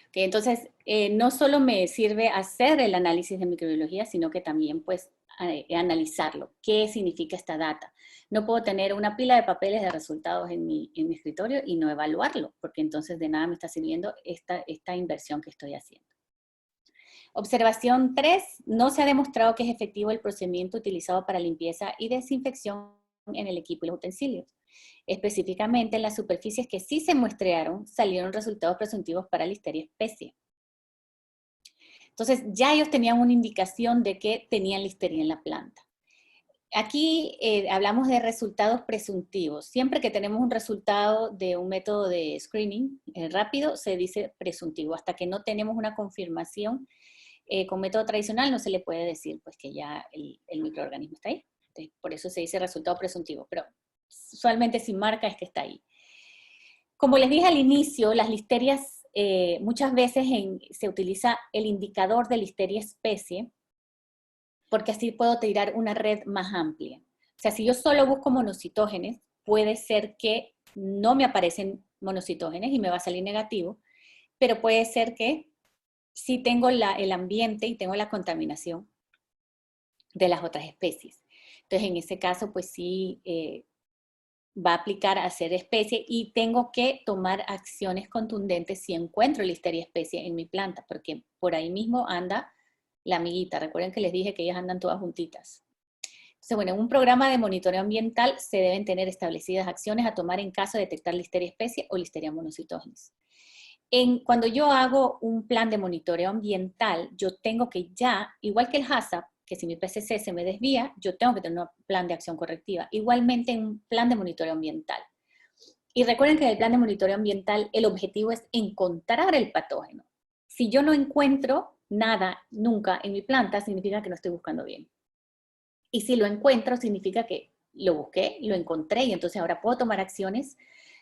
Okay, entonces, no solo me sirve hacer el análisis de microbiología, sino que también, pues, analizarlo. ¿Qué significa esta data? No puedo tener una pila de papeles de resultados en mi escritorio y no evaluarlo, porque entonces de nada me está sirviendo esta inversión que estoy haciendo. Observación 3. No se ha demostrado que es efectivo el procedimiento utilizado para limpieza y desinfección en el equipo y los utensilios. Específicamente, en las superficies que sí se muestrearon, salieron resultados presuntivos para Listeria species. Entonces, ya ellos tenían una indicación de que tenían listeria en la planta. Aquí hablamos de resultados presuntivos. Siempre que tenemos un resultado de un método de screening rápido, se dice presuntivo. Hasta que no tenemos una confirmación con método tradicional, no se le puede decir pues, que ya el microorganismo está ahí. Entonces, por eso se dice resultado presuntivo. Pero usualmente si marca es que está ahí. Como les dije al inicio, las listerias muchas veces se utiliza el indicador de listeria especie, porque así puedo tirar una red más amplia. O sea, si yo solo busco monocitógenes, puede ser que no me aparecen monocitógenes y me va a salir negativo, pero puede ser que sí tengo el ambiente y tengo la contaminación de las otras especies. Entonces, en ese caso, pues sí va a aplicar a ser especie y tengo que tomar acciones contundentes si encuentro listeria especie en mi planta, porque por ahí mismo anda la amiguita. Recuerden que les dije que ellas andan todas juntitas. Entonces, bueno, en un programa de monitoreo ambiental se deben tener establecidas acciones a tomar en caso de detectar listeria especie o listeria monocitógenes. Cuando yo hago un plan de monitoreo ambiental, yo tengo que ya, igual que el HACCP, que si mi PCC se me desvía, yo tengo que tener un plan de acción correctiva. Igualmente en un plan de monitoreo ambiental. Y recuerden que en el plan de monitoreo ambiental el objetivo es encontrar el patógeno. Si yo no encuentro nada nunca en mi planta, significa que no estoy buscando bien. Y si lo encuentro, significa que lo busqué, lo encontré y entonces ahora puedo tomar acciones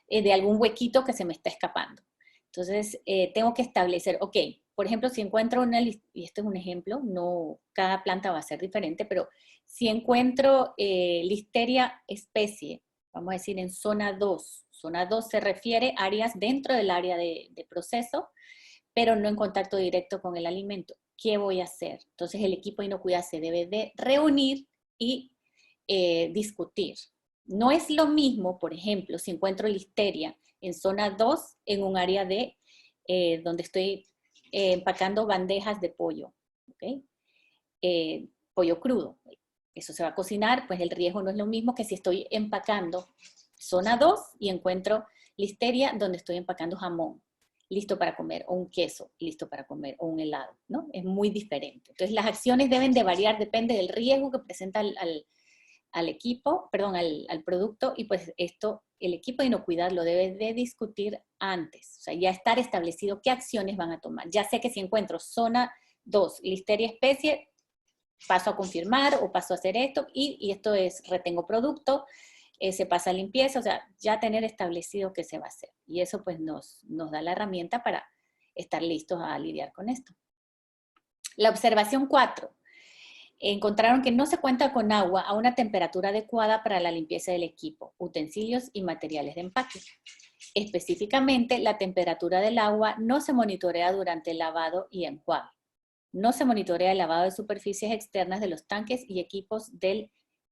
de algún huequito que se me está escapando. Entonces, tengo que establecer, ok, por ejemplo, si encuentro una, y este es un ejemplo, no cada planta va a ser diferente, pero si encuentro listeria especie, vamos a decir en zona 2 se refiere a áreas dentro del área de proceso, pero no en contacto directo con el alimento. ¿Qué voy a hacer? Entonces el equipo de inocuidad se debe de reunir y discutir. No es lo mismo, por ejemplo, si encuentro listeria en zona 2 en un área de donde estoy empacando bandejas de pollo, ¿okay? Pollo crudo. Eso se va a cocinar, pues el riesgo no es lo mismo que si estoy empacando zona 2 y encuentro listeria donde estoy empacando jamón listo para comer, o un queso listo para comer, o un helado, ¿no? Es muy diferente. Entonces las acciones deben de variar, depende del riesgo que presenta al equipo, perdón, al producto, y pues esto, el equipo de inocuidad lo debe de discutir antes, o sea, ya estar establecido qué acciones van a tomar. Ya sé que si encuentro zona 2, listeria especie, paso a confirmar o paso a hacer esto, y esto es, retengo producto, se pasa a limpieza, o sea, ya tener establecido qué se va a hacer. Y eso pues nos da la herramienta para estar listos a lidiar con esto. La observación 4. Encontraron que no se cuenta con agua a una temperatura adecuada para la limpieza del equipo, utensilios y materiales de empaque. Específicamente, la temperatura del agua no se monitorea durante el lavado y enjuague. No se monitorea el lavado de superficies externas de los tanques y equipos del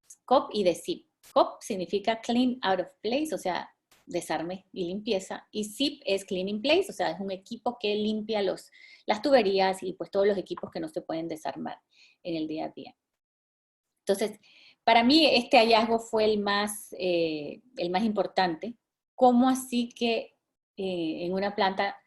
SCOP y de SIP. COP significa Clean Out of Place, o sea, desarme y limpieza, y SIP es Clean in Place, o sea, es un equipo que limpia las tuberías y pues todos los equipos que no se pueden desarmar en el día a día. Entonces, para mí este hallazgo fue el más importante. ¿Cómo así que en una planta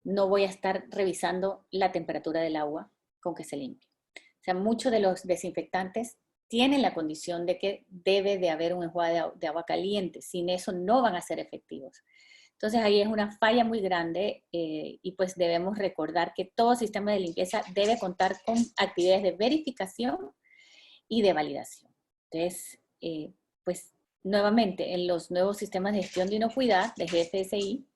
no voy a estar revisando la temperatura del agua con que se limpie? O sea, muchos de los desinfectantes tienen la condición de que debe de haber un enjuague de agua caliente. Sin eso no van a ser efectivos. Entonces ahí es una falla muy grande y pues debemos recordar que todo sistema de limpieza debe contar con actividades de verificación y de validación. Entonces, pues nuevamente en los nuevos sistemas de gestión de inocuidad de GFSI,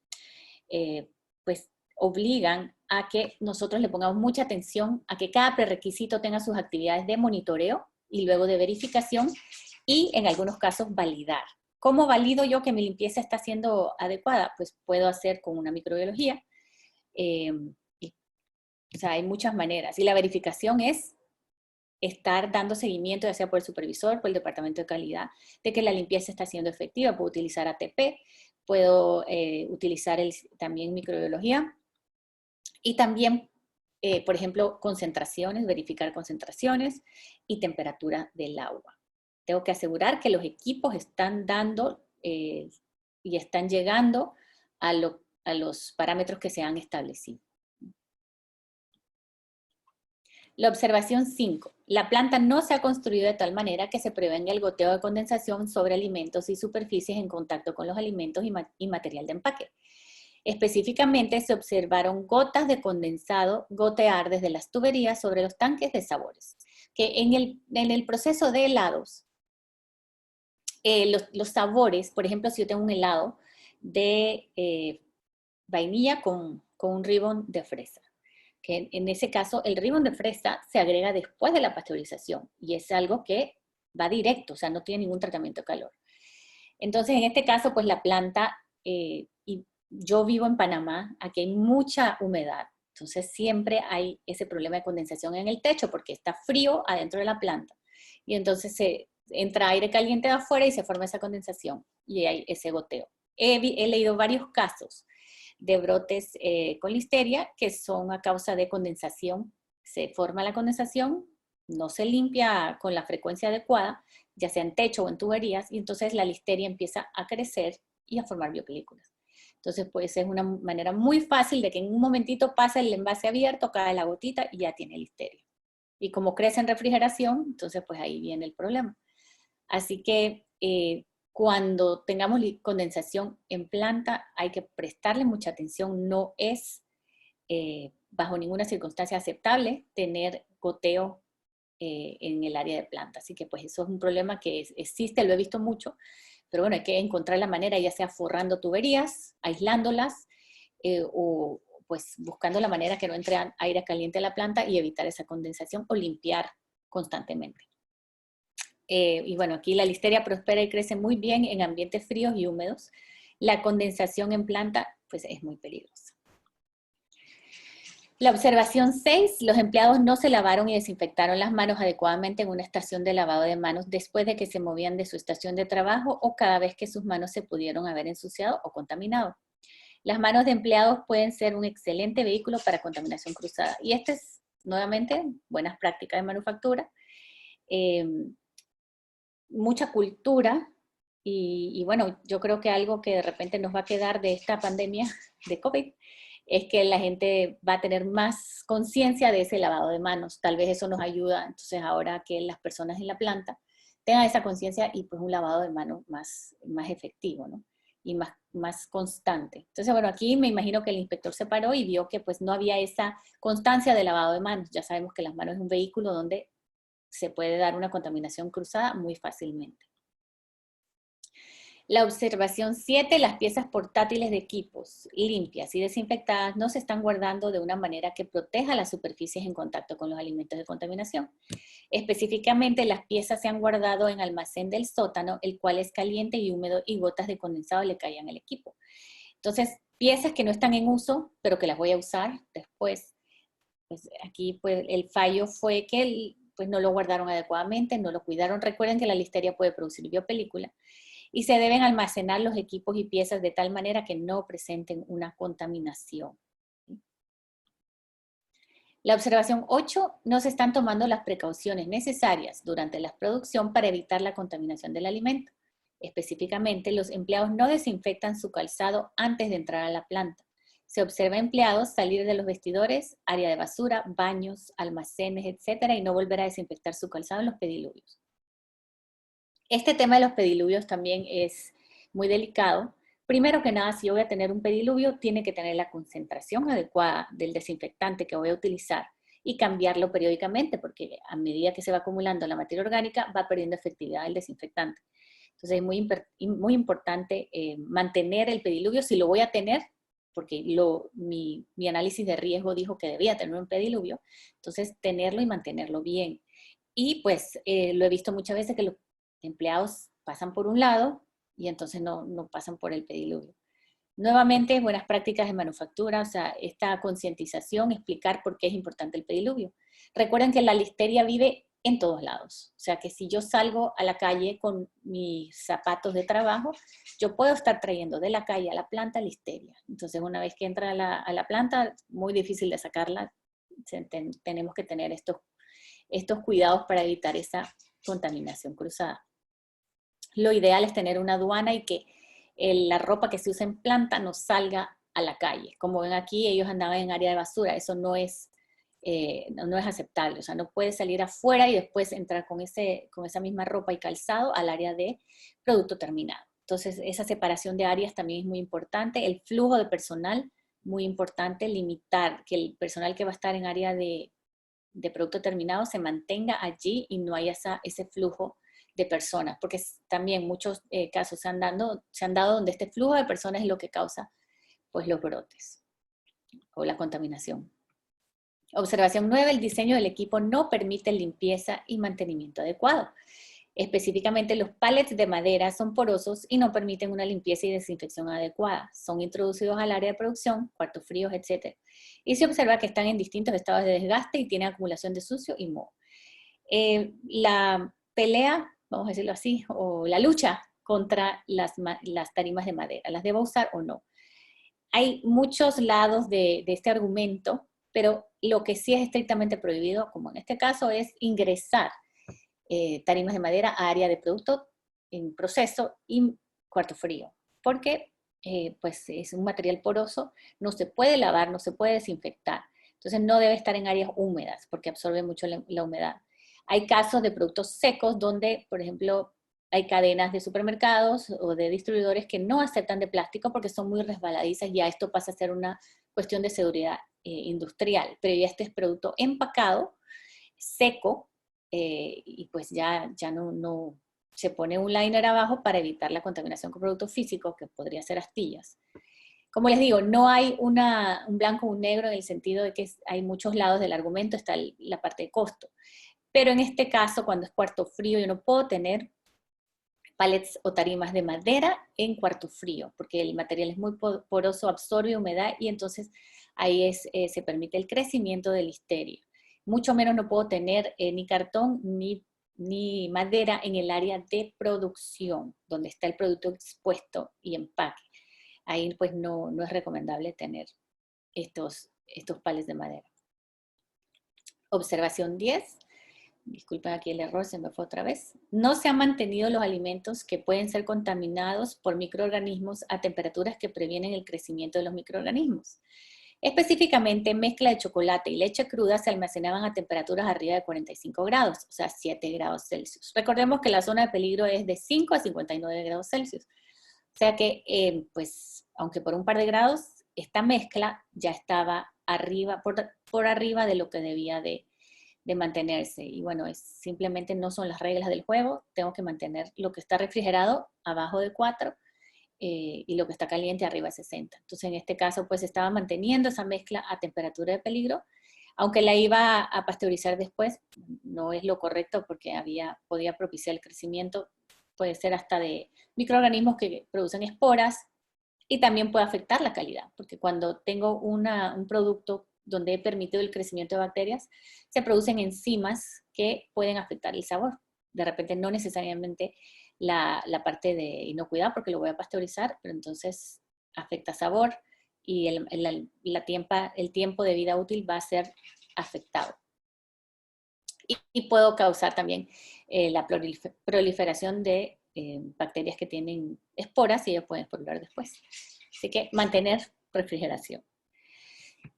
pues obligan a que nosotros le pongamos mucha atención a que cada prerequisito tenga sus actividades de monitoreo y luego de verificación, y en algunos casos validar. ¿Cómo valido yo que mi limpieza está siendo adecuada? Pues puedo hacer con una microbiología. O sea, hay muchas maneras. Y la verificación es estar dando seguimiento, ya sea por el supervisor, por el departamento de calidad, de que la limpieza está siendo efectiva. Puedo utilizar ATP, puedo utilizar también microbiología y también, por ejemplo, concentraciones, verificar concentraciones y temperatura del agua. Tengo que asegurar que los equipos están dando y están llegando a los parámetros que se han establecido. La observación 5. La planta no se ha construido de tal manera que se prevenga el goteo de condensación sobre alimentos y superficies en contacto con los alimentos y material de empaque. Específicamente se observaron gotas de condensado gotear desde las tuberías sobre los tanques de sabores. Que en el proceso de helados, los sabores, por ejemplo, si yo tengo un helado de vainilla con un ribbon de fresa, que en ese caso el ribbon de fresa se agrega después de la pasteurización y es algo que va directo, o sea, no tiene ningún tratamiento de calor. Entonces, en este caso, pues la planta, y yo vivo en Panamá, aquí hay mucha humedad, entonces siempre hay ese problema de condensación en el techo porque está frío adentro de la planta y entonces entra aire caliente de afuera y se forma esa condensación y hay ese goteo. He leído varios casos de brotes con listeria que son a causa de condensación. Se forma la condensación, no se limpia con la frecuencia adecuada, ya sea en techo o en tuberías, y entonces la listeria empieza a crecer y a formar biopelículas. Entonces, pues es una manera muy fácil de que en un momentito pasa el envase abierto, cae la gotita y ya tiene listeria. Y como crece en refrigeración, entonces pues ahí viene el problema. Así que cuando tengamos condensación en planta hay que prestarle mucha atención. No es bajo ninguna circunstancia aceptable tener goteo en el área de planta. Así que pues eso es un problema que existe, lo he visto mucho, pero bueno, hay que encontrar la manera, ya sea forrando tuberías, aislándolas, o pues buscando la manera que no entre aire caliente a la planta y evitar esa condensación o limpiar constantemente. Y bueno, aquí la listeria prospera y crece muy bien en ambientes fríos y húmedos. La condensación en planta pues es muy peligrosa. La observación 6, los empleados no se lavaron y desinfectaron las manos adecuadamente en una estación de lavado de manos después de que se movían de su estación de trabajo o cada vez que sus manos se pudieron haber ensuciado o contaminado. Las manos de empleados pueden ser un excelente vehículo para contaminación cruzada. Y esta es, nuevamente, buenas prácticas de manufactura. Mucha cultura y bueno, yo creo que algo que de repente nos va a quedar de esta pandemia de COVID es que la gente va a tener más conciencia de ese lavado de manos. Tal vez eso nos ayuda, entonces ahora que las personas en la planta tengan esa conciencia y pues un lavado de manos más efectivo, ¿no? Y más constante. Entonces, bueno, aquí me imagino que el inspector se paró y vio que pues no había esa constancia de lavado de manos. Ya sabemos que las manos es un vehículo donde se puede dar una contaminación cruzada muy fácilmente. La observación 7, las piezas portátiles de equipos limpias y desinfectadas no se están guardando de una manera que proteja las superficies en contacto con los alimentos de contaminación. Específicamente, las piezas se han guardado en almacén del sótano, el cual es caliente y húmedo y gotas de condensado le caían al equipo. Entonces, piezas que no están en uso, pero que las voy a usar después. Pues aquí pues, el fallo fue que pues, no lo guardaron adecuadamente, no lo cuidaron. Recuerden que la listeria puede producir biopelícula y se deben almacenar los equipos y piezas de tal manera que no presenten una contaminación. La observación 8, no se están tomando las precauciones necesarias durante la producción para evitar la contaminación del alimento. Específicamente, los empleados no desinfectan su calzado antes de entrar a la planta. Se observa empleados salir de los vestidores, área de basura, baños, almacenes, etcétera, y no volver a desinfectar su calzado en los pediluvios. Este tema de los pediluvios también es muy delicado. Primero que nada, si yo voy a tener un pediluvio, tiene que tener la concentración adecuada del desinfectante que voy a utilizar y cambiarlo periódicamente, porque a medida que se va acumulando la materia orgánica, va perdiendo efectividad el desinfectante. Entonces es muy importante mantener el pediluvio, si lo voy a tener, porque mi análisis de riesgo dijo que debía tener un pediluvio, entonces tenerlo y mantenerlo bien. Y pues lo he visto muchas veces que los empleados pasan por un lado y entonces no pasan por el pediluvio. Nuevamente, buenas prácticas de manufactura, o sea, esta concientización, explicar por qué es importante el pediluvio. Recuerden que la listeria vive en todos lados, o sea que si yo salgo a la calle con mis zapatos de trabajo, yo puedo estar trayendo de la calle a la planta listeria. Entonces, una vez que entra a la planta, muy difícil de sacarla, tenemos que tener estos cuidados para evitar esa contaminación cruzada. Lo ideal es tener una aduana y que la ropa que se usa en planta no salga a la calle. Como ven aquí, ellos andaban en área de basura, eso no es aceptable, o sea, no puedes salir afuera y después entrar con esa misma ropa y calzado al área de producto terminado. Entonces, esa separación de áreas también es muy importante. El flujo de personal, muy importante, limitar que el personal que va a estar en área de producto terminado se mantenga allí y no haya ese flujo de personas, porque también muchos casos se han dado donde este flujo de personas es lo que causa pues los brotes o la contaminación. Observación 9, el diseño del equipo no permite limpieza y mantenimiento adecuado. Específicamente, los pallets de madera son porosos y no permiten una limpieza y desinfección adecuada. Son introducidos al área de producción, cuartos fríos, etc. Y se observa que están en distintos estados de desgaste y tienen acumulación de sucio y moho. La pelea, vamos a decirlo así, o la lucha contra las tarimas de madera, ¿las debo usar o no? Hay muchos lados de este argumento, pero lo que sí es estrictamente prohibido, como en este caso, es ingresar tarimas de madera a área de producto en proceso y cuarto frío, porque pues es un material poroso, no se puede lavar, no se puede desinfectar. Entonces no debe estar en áreas húmedas porque absorbe mucho la humedad. Hay casos de productos secos donde, por ejemplo, hay cadenas de supermercados o de distribuidores que no aceptan de plástico porque son muy resbaladizas y ya esto pasa a ser una cuestión de seguridad industrial. Pero ya este es producto empacado, seco, y pues ya no se pone un liner abajo para evitar la contaminación con productos físicos, que podría ser astillas. Como les digo, no hay un blanco o un negro en el sentido de que hay muchos lados del argumento, está la parte de costo. Pero en este caso, cuando es cuarto frío, yo no puedo tener palets o tarimas de madera en cuarto frío, porque el material es muy poroso, absorbe humedad y entonces ahí se permite el crecimiento de listeria. Mucho menos no puedo tener ni cartón ni madera en el área de producción, donde está el producto expuesto y empaque. Ahí pues no es recomendable tener estos palets de madera. Observación 10. Disculpen aquí el error, se me fue otra vez. No se han mantenido los alimentos que pueden ser contaminados por microorganismos a temperaturas que previenen el crecimiento de los microorganismos. Específicamente, mezcla de chocolate y leche cruda se almacenaban a temperaturas arriba de 45 grados, o sea, 7 grados Celsius. Recordemos que la zona de peligro es de 5 a 59 grados Celsius. O sea que, pues, aunque por un par de grados, esta mezcla ya estaba arriba, por arriba de lo que debía de mantenerse. Y bueno, simplemente no son las reglas del juego. Tengo que mantener lo que está refrigerado abajo de 4 y lo que está caliente arriba de 60. Entonces, en este caso, pues estaba manteniendo esa mezcla a temperatura de peligro. Aunque la iba a pasteurizar después, no es lo correcto porque podía propiciar el crecimiento, puede ser hasta de microorganismos que producen esporas y también puede afectar la calidad, porque cuando tengo un producto donde he permitido el crecimiento de bacterias, se producen enzimas que pueden afectar el sabor. De repente no necesariamente la parte de inocuidad, porque lo voy a pasteurizar, pero entonces afecta sabor y el tiempo de vida útil va a ser afectado. Y puedo causar también la proliferación de bacterias que tienen esporas y ellos pueden esporular después. Así que mantener refrigeración.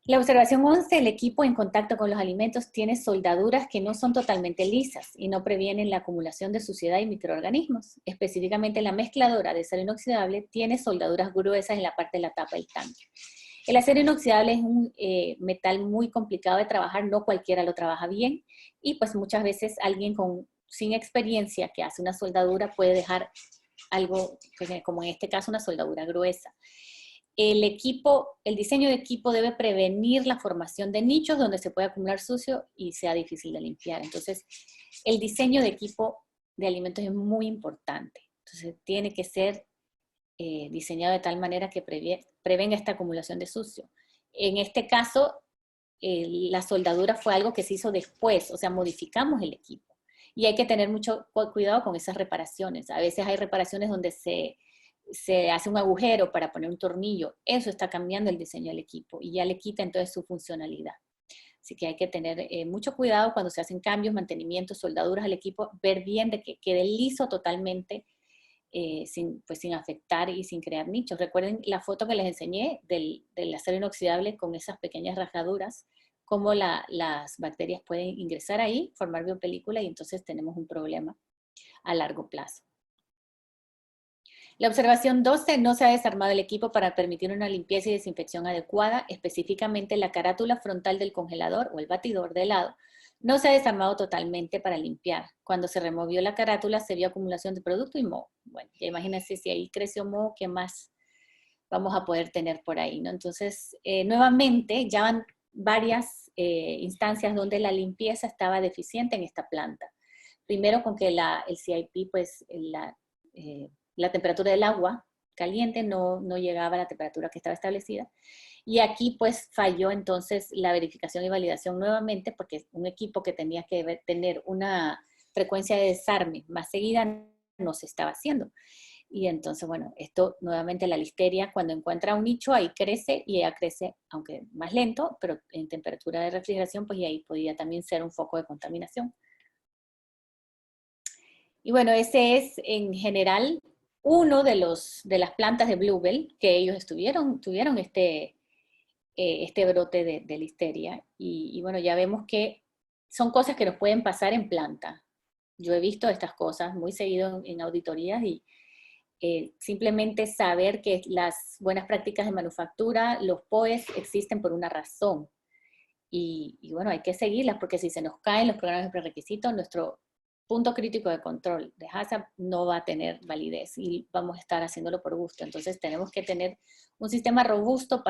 La observación 11, el equipo en contacto con los alimentos tiene soldaduras que no son totalmente lisas y no previenen la acumulación de suciedad y microorganismos. Específicamente la mezcladora de acero inoxidable tiene soldaduras gruesas en la parte de la tapa del tanque. El acero inoxidable es un metal muy complicado de trabajar, no cualquiera lo trabaja bien y pues muchas veces alguien sin experiencia que hace una soldadura puede dejar algo, como en este caso una soldadura gruesa. el diseño de equipo debe prevenir la formación de nichos donde se puede acumular sucio y sea difícil de limpiar. Entonces, el diseño de equipo de alimentos es muy importante. Entonces, tiene que ser diseñado de tal manera que prevenga esta acumulación de sucio. En este caso, la soldadura fue algo que se hizo después, o sea, modificamos el equipo. Y hay que tener mucho cuidado con esas reparaciones. A veces hay reparaciones donde se hace un agujero para poner un tornillo. Eso está cambiando el diseño del equipo y ya le quita entonces su funcionalidad. Así que hay que tener mucho cuidado cuando se hacen cambios, mantenimientos, soldaduras al equipo, ver bien de que quede liso totalmente, sin afectar y sin crear nichos. Recuerden la foto que les enseñé del acero inoxidable con esas pequeñas rajaduras, cómo las bacterias pueden ingresar ahí, formar biopelícula y entonces tenemos un problema a largo plazo. La observación 12, no se ha desarmado el equipo para permitir una limpieza y desinfección adecuada, específicamente la carátula frontal del congelador o el batidor de helado. No se ha desarmado totalmente para limpiar. Cuando se removió la carátula se vio acumulación de producto y moho. Bueno, ya imagínense si ahí creció moho, ¿qué más vamos a poder tener por ahí, ¿no? Entonces, nuevamente, ya van varias instancias donde la limpieza estaba deficiente en esta planta. Primero con que el CIP, pues, la temperatura del agua caliente no llegaba a la temperatura que estaba establecida. Y aquí pues falló entonces la verificación y validación nuevamente porque un equipo que tenía que tener una frecuencia de desarme más seguida no se estaba haciendo. Y entonces, bueno, esto nuevamente la listeria cuando encuentra un nicho ahí crece y ella crece, aunque más lento, pero en temperatura de refrigeración, pues y ahí podía también ser un foco de contaminación. Y bueno, ese es en general uno de las plantas de Bluebell que ellos tuvieron este brote de listeria. Y bueno, ya vemos que son cosas que nos pueden pasar en planta. Yo he visto estas cosas muy seguido en auditorías y simplemente saber que las buenas prácticas de manufactura, los POEs existen por una razón. Y bueno, hay que seguirlas porque si se nos caen los programas de prerequisitos, nuestro punto crítico de control de HACCP no va a tener validez y vamos a estar haciéndolo por gusto. Entonces tenemos que tener un sistema robusto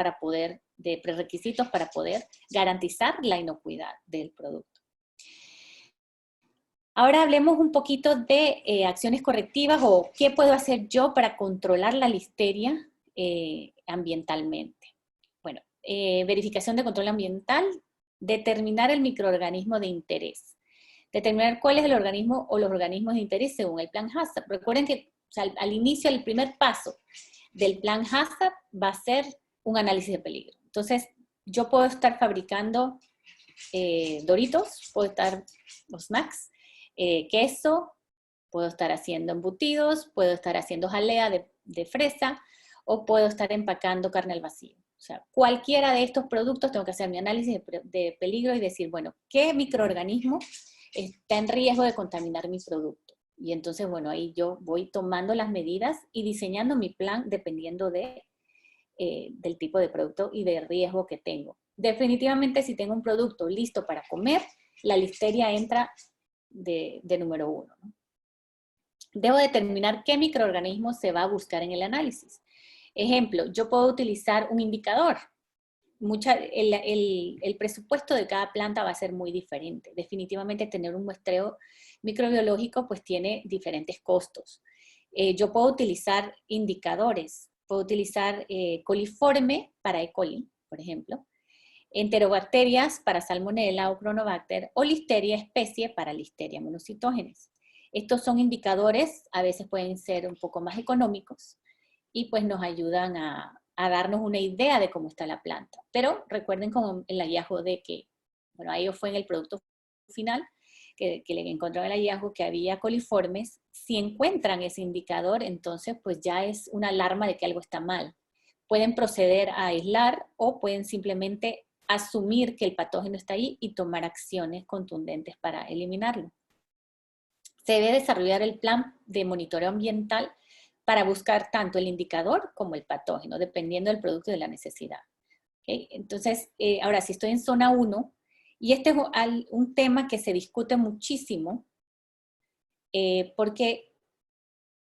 de prerequisitos para poder garantizar la inocuidad del producto. Ahora hablemos un poquito de acciones correctivas o qué puedo hacer yo para controlar la listeria ambientalmente. Bueno, verificación de control ambiental, determinar el microorganismo de interés. Determinar cuál es el organismo o los organismos de interés según el plan HACCP. Recuerden que al inicio, el primer paso del plan HACCP va a ser un análisis de peligro. Entonces, yo puedo estar fabricando Doritos, puedo estar los snacks, queso, puedo estar haciendo embutidos, puedo estar haciendo jalea de fresa o puedo estar empacando carne al vacío. O sea, cualquiera de estos productos tengo que hacer mi análisis de peligro y decir, bueno, ¿qué microorganismo está en riesgo de contaminar mi producto? Y entonces, bueno, ahí yo voy tomando las medidas y diseñando mi plan dependiendo del tipo de producto y de riesgo que tengo. Definitivamente, si tengo un producto listo para comer, la listeria entra de número 1, ¿no? Debo determinar qué microorganismo se va a buscar en el análisis. Ejemplo, yo puedo utilizar un indicador. El presupuesto de cada planta va a ser muy diferente. Definitivamente tener un muestreo microbiológico pues tiene diferentes costos. Yo puedo utilizar indicadores. Puedo utilizar coliforme para E. coli, por ejemplo, enterobacterias para Salmonella o Cronobacter, o Listeria especie para Listeria monocytogenes. Estos son indicadores, a veces pueden ser un poco más económicos y pues nos ayudan a darnos una idea de cómo está la planta. Pero recuerden como el hallazgo de que, bueno, ahí fue en el producto final, que le encontraron el hallazgo que había coliformes. Si encuentran ese indicador, entonces pues ya es una alarma de que algo está mal. Pueden proceder a aislar o pueden simplemente asumir que el patógeno está ahí y tomar acciones contundentes para eliminarlo. Se debe desarrollar el plan de monitoreo ambiental para buscar tanto el indicador como el patógeno, dependiendo del producto y de la necesidad. ¿Okay? Entonces, ahora si estoy en zona 1, y este es un tema que se discute muchísimo, porque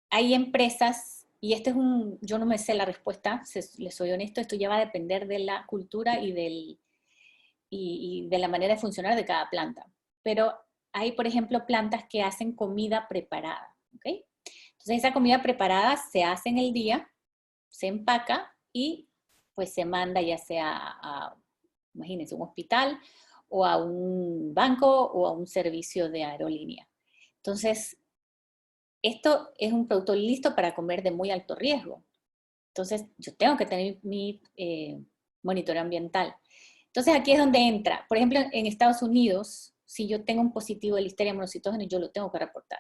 hay empresas y este es yo no me sé la respuesta, les soy honesto, esto ya va a depender de la cultura y de la manera de funcionar de cada planta. Pero hay, por ejemplo, plantas que hacen comida preparada, ¿ok? Entonces esa comida preparada se hace en el día, se empaca y pues se manda ya sea imagínense, un hospital o a un banco o a un servicio de aerolínea. Entonces, esto es un producto listo para comer de muy alto riesgo. Entonces, yo tengo que tener mi monitoreo ambiental. Entonces, aquí es donde entra. Por ejemplo, en Estados Unidos, si yo tengo un positivo de Listeria monocytogenes, yo lo tengo que reportar.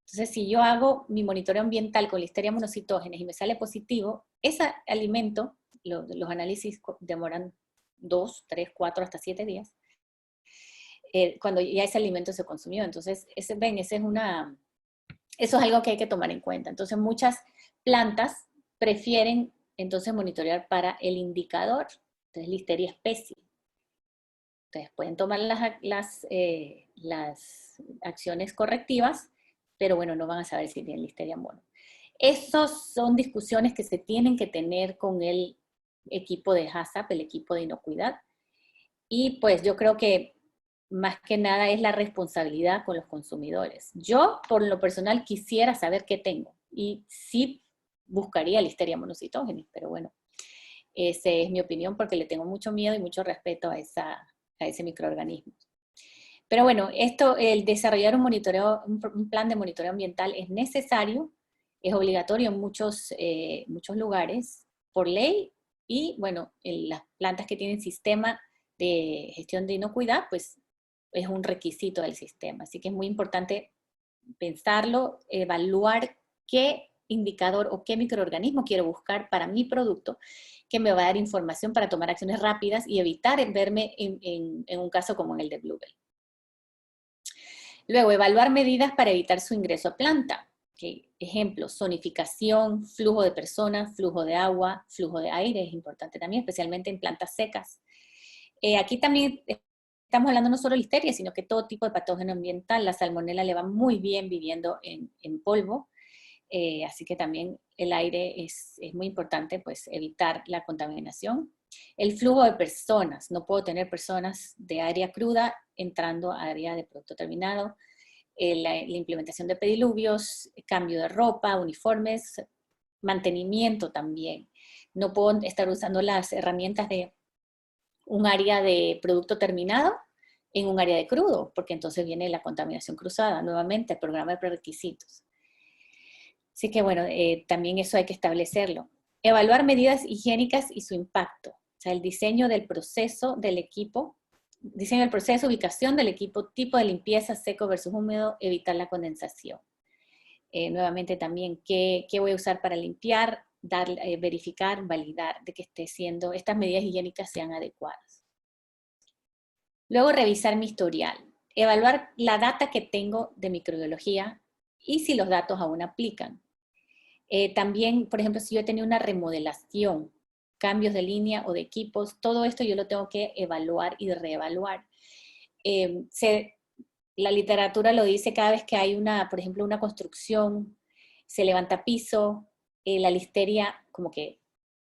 Entonces, si yo hago mi monitoreo ambiental con Listeria monocytogenes y me sale positivo, ese alimento, los análisis demoran 2, 3, 4, hasta 7 días, cuando ya ese alimento se consumió. Entonces, eso es algo que hay que tomar en cuenta. Entonces, muchas plantas prefieren entonces monitorear para el indicador, entonces Listeria especie. Entonces, pueden tomar las acciones correctivas, pero bueno, no van a saber si tienen Listeria mono. Esas son discusiones que se tienen que tener con el equipo de HACCP, el equipo de inocuidad, y pues yo creo que más que nada es la responsabilidad con los consumidores. Yo, por lo personal, quisiera saber qué tengo, y sí buscaría Listeria monocytogenes, pero bueno, esa es mi opinión porque le tengo mucho miedo y mucho respeto a ese microorganismo. Pero bueno, el desarrollar un plan de monitoreo ambiental es necesario, es obligatorio en muchos lugares por ley, y bueno, en las plantas que tienen sistema de gestión de inocuidad, pues es un requisito del sistema. Así que es muy importante pensarlo, evaluar qué indicador o qué microorganismo quiero buscar para mi producto, que me va a dar información para tomar acciones rápidas y evitar verme en un caso como en el de Bluebell. Luego, evaluar medidas para evitar su ingreso a planta. Ejemplo, zonificación, flujo de personas, flujo de agua, flujo de aire, es importante también, especialmente en plantas secas. Aquí también estamos hablando no solo de listeria, sino que todo tipo de patógeno ambiental. La salmonela le va muy bien viviendo en polvo, así que también el aire es muy importante, pues evitar la contaminación. El flujo de personas, no puedo tener personas de área cruda entrando a área de producto terminado. La implementación de pediluvios, cambio de ropa, uniformes, mantenimiento también. No puedo estar usando las herramientas de un área de producto terminado en un área de crudo, porque entonces viene la contaminación cruzada, nuevamente el programa de prerequisitos. Así que bueno, también eso hay que establecerlo. Evaluar medidas higiénicas y su impacto. O sea, el diseño del proceso del equipo, diseño del proceso, ubicación del equipo, tipo de limpieza, seco versus húmedo, evitar la condensación. Nuevamente también, ¿qué voy a usar para limpiar? Verificar, validar de que estas medidas higiénicas sean adecuadas. Luego, revisar mi historial. Evaluar la data que tengo de microbiología y si los datos aún aplican. También, por ejemplo, si yo he tenido una remodelación, cambios de línea o de equipos, todo esto yo lo tengo que evaluar y reevaluar. La literatura lo dice cada vez que hay por ejemplo, una construcción, se levanta piso, la listeria como que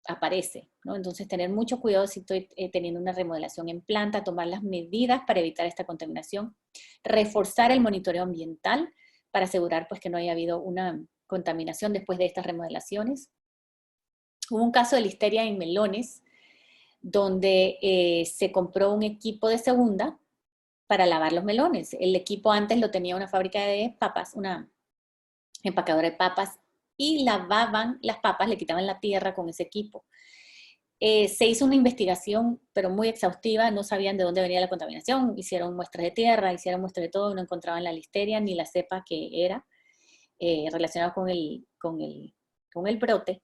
aparece, ¿no? Entonces tener mucho cuidado si estoy teniendo una remodelación en planta, tomar las medidas para evitar esta contaminación, reforzar el monitoreo ambiental para asegurar pues que no haya habido una contaminación después de estas remodelaciones. Hubo un caso de listeria en melones, donde se compró un equipo de segunda para lavar los melones. El equipo antes lo tenía una fábrica de papas, una empacadora de papas, y lavaban las papas, le quitaban la tierra con ese equipo. Se hizo una investigación, pero muy exhaustiva, no sabían de dónde venía la contaminación, hicieron muestras de tierra, hicieron muestras de todo, no encontraban la listeria ni la cepa que era relacionada con el brote.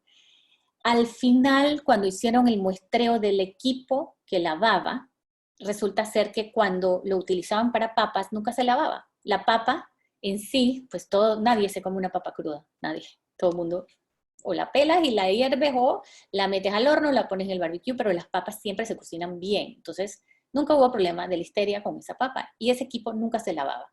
Al final, cuando hicieron el muestreo del equipo que lavaba, resulta ser que cuando lo utilizaban para papas, nunca se lavaba. La papa en sí, pues nadie se come una papa cruda, nadie. Todo el mundo o la pelas y la hierves o la metes al horno, la pones en el barbecue, pero las papas siempre se cocinan bien. Entonces, nunca hubo problema de listeria con esa papa. Y ese equipo nunca se lavaba.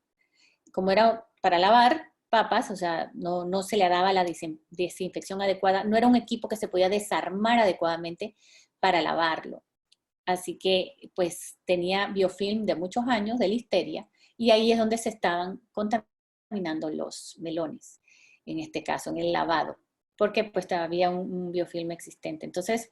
Como era para lavar, papas, o sea, no se le daba la desinfección adecuada, no era un equipo que se podía desarmar adecuadamente para lavarlo. Así que, pues, tenía biofilm de muchos años de listeria, y ahí es donde se estaban contaminando los melones, en este caso, en el lavado, porque pues había un biofilm existente. Entonces,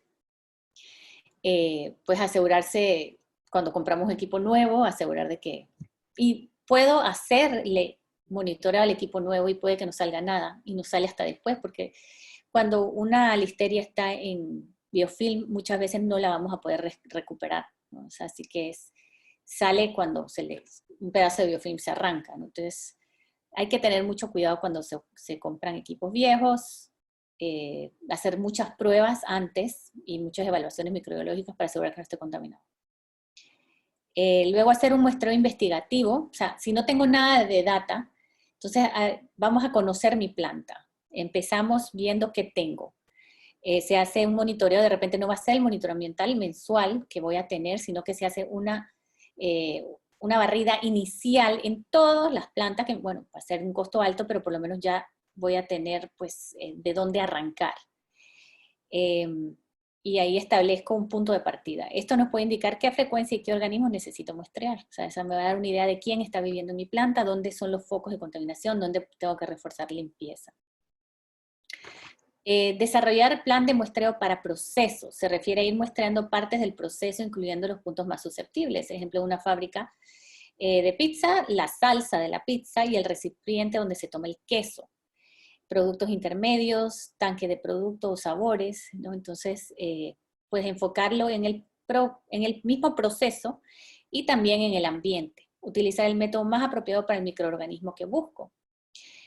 pues asegurarse, cuando compramos equipo nuevo, asegurar de que, y puedo hacerle monitoreo al equipo nuevo y puede que no salga nada, y no sale hasta después, porque cuando una listeria está en biofilm, muchas veces no la vamos a poder recuperar, ¿no? O sea, así que sale cuando un pedazo de biofilm se arranca, ¿no? Entonces, hay que tener mucho cuidado cuando se compran equipos viejos, hacer muchas pruebas antes y muchas evaluaciones microbiológicas para asegurar que no esté contaminado. Luego hacer un muestreo investigativo, o sea, si no tengo nada de data, entonces vamos a conocer mi planta. Empezamos viendo qué tengo. Se hace un monitoreo, de repente no va a ser el monitoreo ambiental mensual que voy a tener, sino que se hace una barrida inicial en todas las plantas, que bueno, va a ser un costo alto, pero por lo menos ya voy a tener pues de dónde arrancar. Y ahí establezco un punto de partida. Esto nos puede indicar qué frecuencia y qué organismos necesito muestrear. O sea, eso me va a dar una idea de quién está viviendo en mi planta, dónde son los focos de contaminación, dónde tengo que reforzar limpieza. Desarrollar plan de muestreo para procesos. Se refiere a ir muestreando partes del proceso, incluyendo los puntos más susceptibles. Ejemplo, una fábrica de pizza, la salsa de la pizza y el recipiente donde se toma el queso. Productos intermedios, tanque de productos o sabores, ¿no? Entonces, pues enfocarlo en el mismo proceso y también en el ambiente. Utilizar el método más apropiado para el microorganismo que busco.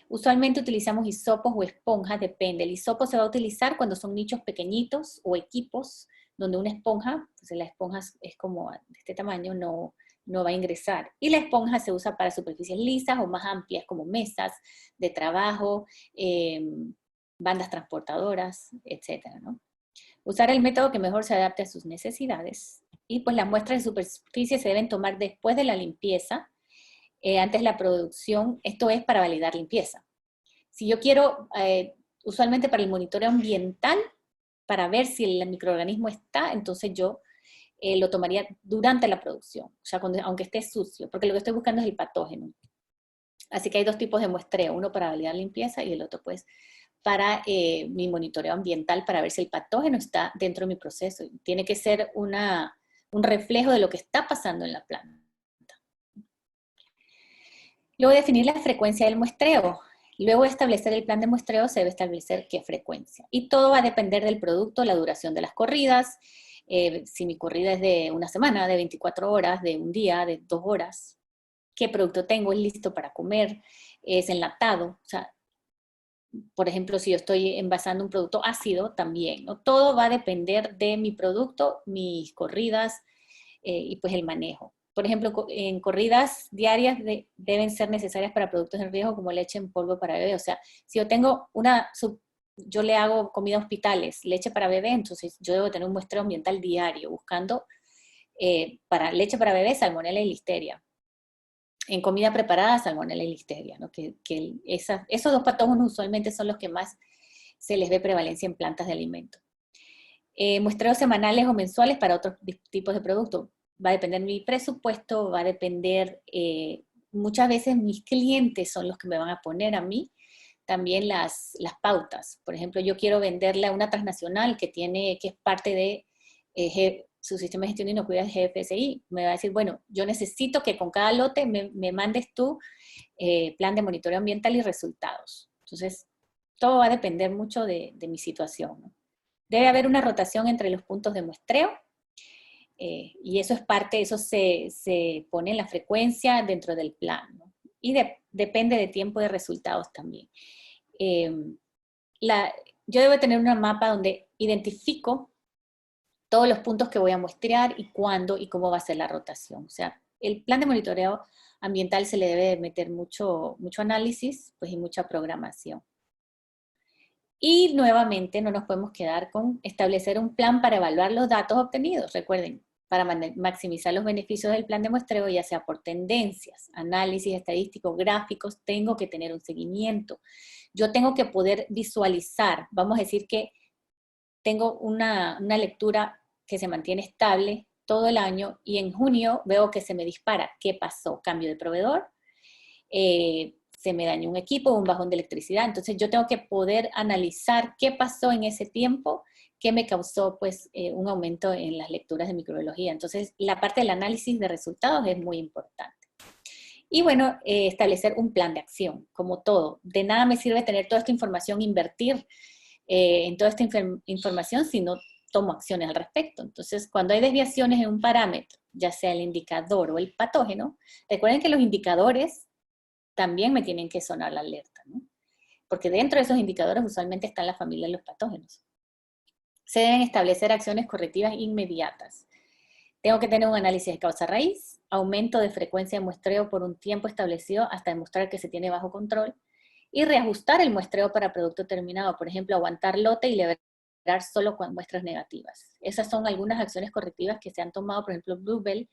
Usualmente utilizamos hisopos o esponjas, depende. El hisopo se va a utilizar cuando son nichos pequeñitos o equipos donde una esponja, pues la esponja es como de este tamaño, no va a ingresar. Y la esponja se usa para superficies lisas o más amplias como mesas de trabajo, bandas transportadoras, etcétera, ¿no? Usar el método que mejor se adapte a sus necesidades. Y pues las muestras de superficie se deben tomar después de la limpieza, antes de la producción. Esto es para validar limpieza. Si yo quiero, usualmente para el monitoreo ambiental, para ver si el microorganismo está, entonces yo lo tomaría durante la producción, o sea, aunque esté sucio, porque lo que estoy buscando es el patógeno. Así que hay dos tipos de muestreo, uno para validar limpieza y el otro pues para mi monitoreo ambiental para ver si el patógeno está dentro de mi proceso. Tiene que ser un reflejo de lo que está pasando en la planta. Luego definir la frecuencia del muestreo. Luego de establecer el plan de muestreo se debe establecer qué frecuencia. Y todo va a depender del producto, la duración de las corridas, si mi corrida es de una semana, de 24 horas, de un día, de 2 horas, qué producto tengo, es listo para comer, es enlatado, o sea, por ejemplo, si yo estoy envasando un producto ácido también, ¿no? Todo va a depender de mi producto, mis corridas y pues el manejo. Por ejemplo, en corridas diarias deben ser necesarias para productos en riesgo como leche en polvo para bebé. O sea, si yo tengo yo le hago comida a hospitales, leche para bebé, entonces yo debo tener un muestreo ambiental diario buscando para leche para bebé, salmonella y listeria. En comida preparada, salmonella y listeria, ¿no? Esos dos patógenos usualmente son los que más se les ve prevalencia en plantas de alimento. Muestreos semanales o mensuales para otros tipos de productos. Va a depender mi presupuesto, va a depender, muchas veces mis clientes son los que me van a poner a mí también las pautas. Por ejemplo, yo quiero venderle a una transnacional que es parte de su sistema de gestión de inocuidad GFSI. Me va a decir, bueno, yo necesito que con cada lote me mandes tu plan de monitoreo ambiental y resultados. Entonces, todo va a depender mucho de mi situación, ¿no? Debe haber una rotación entre los puntos de muestreo, y eso se pone en la frecuencia dentro del plan, ¿no? Y depende de tiempo de resultados también. Yo debo tener una mapa donde identifico todos los puntos que voy a muestrear y cuándo y cómo va a ser la rotación. O sea, el plan de monitoreo ambiental se le debe meter mucho análisis, pues, y mucha programación. Y nuevamente no nos podemos quedar con establecer un plan para evaluar los datos obtenidos. Recuerden, para maximizar los beneficios del plan de muestreo, ya sea por tendencias, análisis estadísticos, gráficos, tengo que tener un seguimiento. Yo tengo que poder visualizar, vamos a decir que tengo una lectura que se mantiene estable todo el año y en junio veo que se me dispara. ¿Qué pasó? ¿Cambio de proveedor? Se me dañó un equipo, un bajón de electricidad. Entonces yo tengo que poder analizar qué pasó en ese tiempo que me causó pues un aumento en las lecturas de microbiología. Entonces la parte del análisis de resultados es muy importante. Y bueno, establecer un plan de acción, como todo. De nada me sirve tener toda esta información, invertir en toda esta información si no tomo acciones al respecto. Entonces, cuando hay desviaciones en un parámetro, ya sea el indicador o el patógeno, recuerden que los indicadores también me tienen que sonar la alerta, ¿no? Porque dentro de esos indicadores usualmente está la familia de los patógenos. Se deben establecer acciones correctivas inmediatas. Tengo que tener un análisis de causa-raíz, aumento de frecuencia de muestreo por un tiempo establecido hasta demostrar que se tiene bajo control, y reajustar el muestreo para producto terminado, por ejemplo, aguantar lote y liberar solo con muestras negativas. Esas son algunas acciones correctivas que se han tomado, por ejemplo, Bluebell,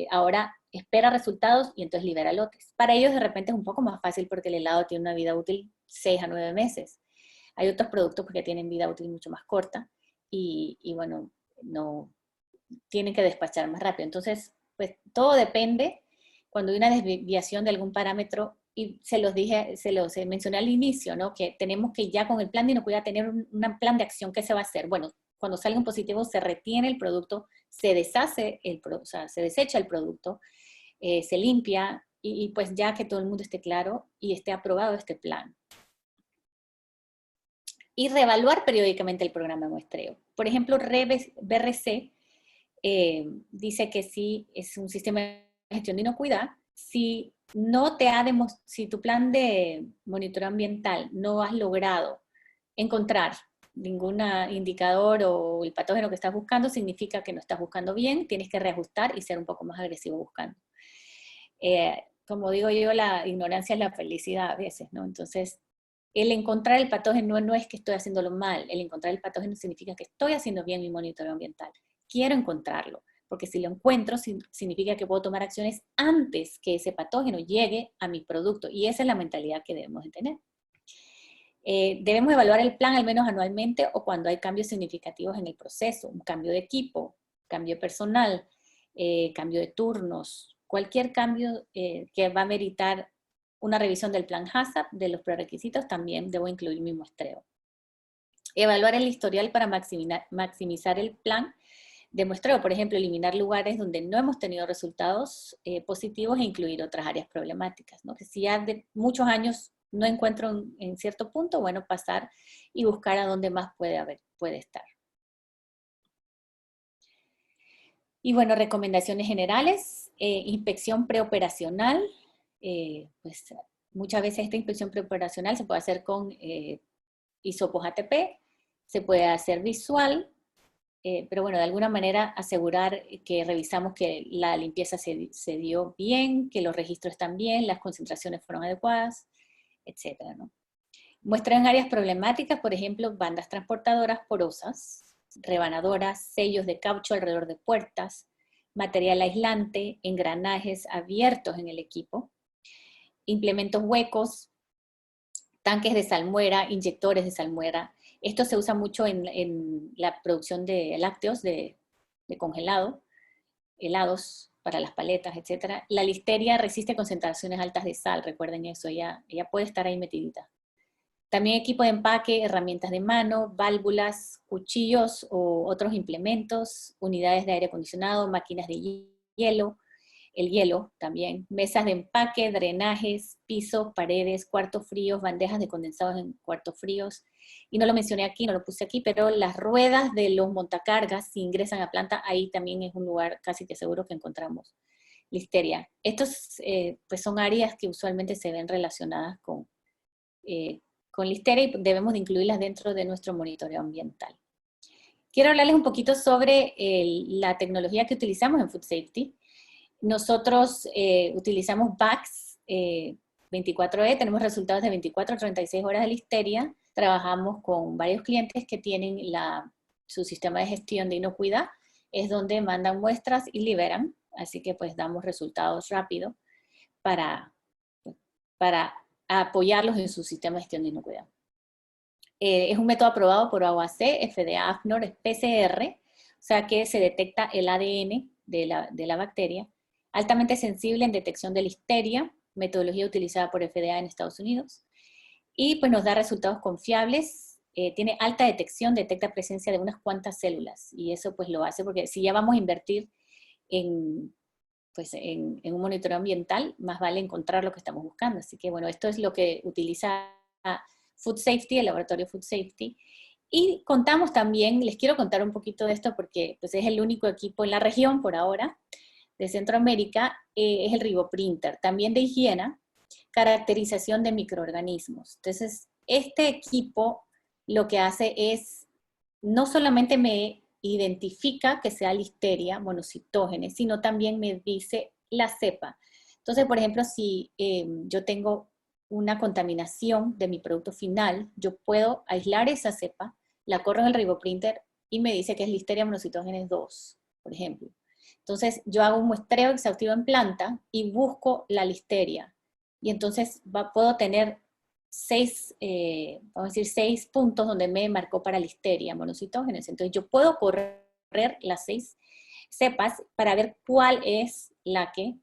ahora espera resultados y entonces libera lotes. Para ellos de repente es un poco más fácil porque el helado tiene una vida útil 6 a 9 meses. Hay otros productos que tienen vida útil mucho más corta y bueno, no tienen que despachar más rápido. Entonces, pues todo depende. Cuando hay una desviación de algún parámetro, y se los mencioné al inicio, ¿no? Que tenemos que ya con el plan de inocuidad tener un plan de acción. ¿Qué se va a hacer? Bueno, cuando salga un positivo se retiene el producto, se deshace o sea, se desecha el producto, se limpia, y pues ya que todo el mundo esté claro y esté aprobado este plan. Y reevaluar periódicamente el programa de muestreo. Por ejemplo, BRC dice que sí es un sistema de gestión de inocuidad. Si si tu plan de monitoreo ambiental no has logrado encontrar ningún indicador o el patógeno que estás buscando, significa que no estás buscando bien, tienes que reajustar y ser un poco más agresivo buscando. Como digo yo, la ignorancia es la felicidad a veces, ¿no? Entonces, el encontrar el patógeno no es que estoy haciéndolo mal, el encontrar el patógeno significa que estoy haciendo bien mi monitoreo ambiental. Quiero encontrarlo, porque si lo encuentro significa que puedo tomar acciones antes que ese patógeno llegue a mi producto, y esa es la mentalidad que debemos de tener. Debemos evaluar el plan al menos anualmente o cuando hay cambios significativos en el proceso, un cambio de equipo, cambio personal, cambio de turnos, cualquier cambio que va a meritar una revisión del plan HACCP, de los prerequisitos, también debo incluir mi muestreo. Evaluar el historial para maximizar el plan de muestreo, por ejemplo, eliminar lugares donde no hemos tenido resultados positivos e incluir otras áreas problemáticas, ¿no? Que si ya de muchos años no encuentro en cierto punto, bueno, pasar y buscar a dónde más puede estar. Y bueno, recomendaciones generales, inspección preoperacional, pues muchas veces esta inspección preoperacional se puede hacer con hisopos ATP, se puede hacer visual, pero bueno, de alguna manera asegurar que revisamos que la limpieza se dio bien, que los registros están bien, las concentraciones fueron adecuadas, etcétera, ¿no? Muestra en áreas problemáticas, por ejemplo, bandas transportadoras porosas, rebanadoras, sellos de caucho alrededor de puertas, material aislante, engranajes abiertos en el equipo, implementos huecos, tanques de salmuera, inyectores de salmuera. Esto se usa mucho en la producción de lácteos, de congelado, helados para las paletas, etc. La listeria resiste concentraciones altas de sal, recuerden eso, ella puede estar ahí metidita. También equipo de empaque, herramientas de mano, válvulas, cuchillos o otros implementos, unidades de aire acondicionado, máquinas de hielo, el hielo también, mesas de empaque, drenajes, pisos, paredes, cuartos fríos, bandejas de condensados en cuartos fríos. Y no lo mencioné aquí, no lo puse aquí, pero las ruedas de los montacargas, si ingresan a planta, ahí también es un lugar casi que seguro que encontramos listeria. Estos pues son áreas que usualmente se ven relacionadas con listeria y debemos de incluirlas dentro de nuestro monitoreo ambiental. Quiero hablarles un poquito sobre la tecnología que utilizamos en Food Safety. Nosotros utilizamos BACS 24E, tenemos resultados de 24 a 36 horas de listeria. Trabajamos con varios clientes que tienen su sistema de gestión de inocuidad es donde mandan muestras y liberan, así que pues damos resultados rápido para apoyarlos en su sistema de gestión de inocuidad. Es un método aprobado por OAC, FDA, AFNOR, PCR, o sea que se detecta el ADN de la bacteria, altamente sensible en detección de listeria, metodología utilizada por FDA en Estados Unidos, y pues nos da resultados confiables, tiene alta detección, detecta presencia de unas cuantas células, y eso pues lo hace porque si ya vamos a invertir en un monitoreo ambiental, más vale encontrar lo que estamos buscando. Así que bueno, esto es lo que utiliza Food Safety, el laboratorio Food Safety. Y contamos también, les quiero contar un poquito de esto porque pues, es el único equipo en la región por ahora, de Centroamérica, es el RiboPrinter, también de higiene, caracterización de microorganismos. Entonces, este equipo lo que hace es, no solamente me identifica que sea Listeria monocitógenes, sino también me dice la cepa. Entonces, por ejemplo, si yo tengo una contaminación de mi producto final, yo puedo aislar esa cepa, la corro en el RiboPrinter y me dice que es Listeria monocitógenes 2, por ejemplo. Entonces, yo hago un muestreo exhaustivo en planta y busco la Listeria. Y entonces puedo tener vamos a decir, 6 puntos donde me marcó para Listeria monocitógenes. Entonces, yo puedo correr las 6 cepas para ver cuál es la que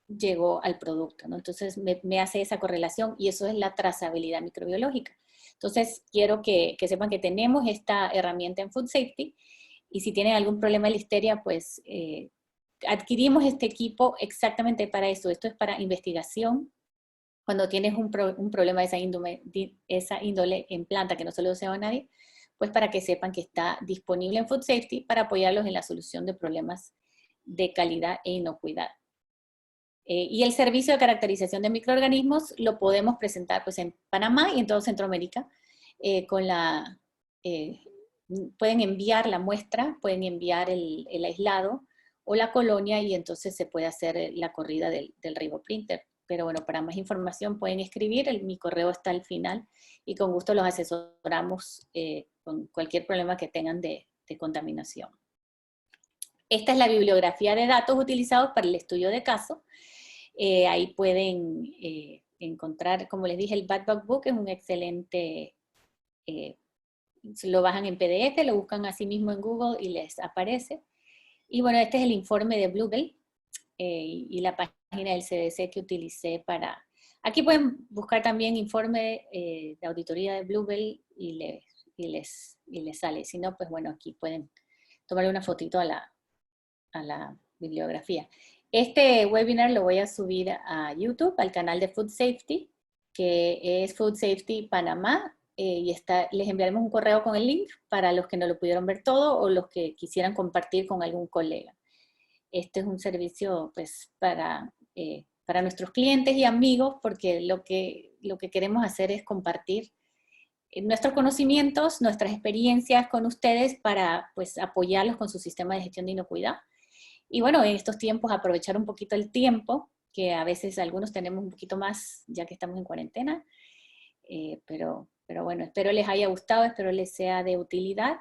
llegó al producto, ¿no? Entonces, me hace esa correlación y eso es la trazabilidad microbiológica. Entonces, quiero que sepan que tenemos esta herramienta en Food Safety y si tienen algún problema de Listeria, pues adquirimos este equipo exactamente para eso. Esto es para investigación. Cuando tienes un problema de esa índole en planta que no se lo desea a nadie, pues para que sepan que está disponible en Food Safety para apoyarlos en la solución de problemas de calidad e inocuidad. Y el servicio de caracterización de microorganismos lo podemos presentar pues, en Panamá y en todo Centroamérica. Pueden enviar la muestra, pueden enviar el aislado o la colonia y entonces se puede hacer la corrida del RiboPrinter. Pero bueno, para más información pueden escribir, mi correo está al final y con gusto los asesoramos con cualquier problema que tengan de contaminación. Esta es la bibliografía de datos utilizados para el estudio de caso. Ahí pueden encontrar, como les dije, el Bad Bug Book es un excelente, lo bajan en PDF, lo buscan así mismo en Google y les aparece. Y bueno, este es el informe de Bluebell y la página del CDC que utilicé para... Aquí pueden buscar también informe de auditoría de Bluebell y les sale. Si no, pues bueno, aquí pueden tomarle una fotito a la bibliografía. Este webinar lo voy a subir a YouTube, al canal de Food Safety, que es Food Safety Panamá, y les enviaremos un correo con el link para los que no lo pudieron ver todo o los que quisieran compartir con algún colega. Este es un servicio pues, para nuestros clientes y amigos, porque lo que queremos hacer es compartir nuestros conocimientos, nuestras experiencias con ustedes para pues, apoyarlos con su sistema de gestión de inocuidad. Y bueno, en estos tiempos aprovechar un poquito el tiempo, que a veces algunos tenemos un poquito más ya que estamos en cuarentena, pero bueno, espero les haya gustado, espero les sea de utilidad.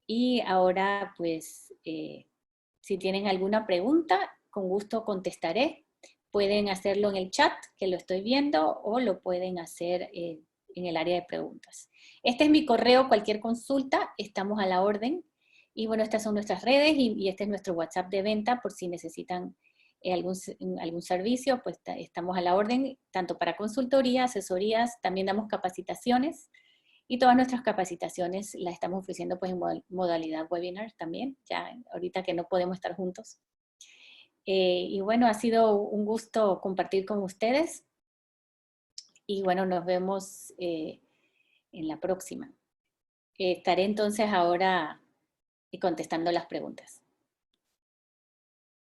Y ahora pues si tienen alguna pregunta, con gusto contestaré. Pueden hacerlo en el chat, que lo estoy viendo, o lo pueden hacer en el área de preguntas. Este es mi correo, cualquier consulta, estamos a la orden. Y bueno, estas son nuestras redes y este es nuestro WhatsApp de venta por si necesitan algún servicio, pues estamos a la orden, tanto para consultoría, asesorías, también damos capacitaciones. Y todas nuestras capacitaciones las estamos ofreciendo pues en modalidad webinar también, ya ahorita que no podemos estar juntos. Y bueno, ha sido un gusto compartir con ustedes. Y bueno, nos vemos en la próxima. Estaré entonces ahora contestando las preguntas.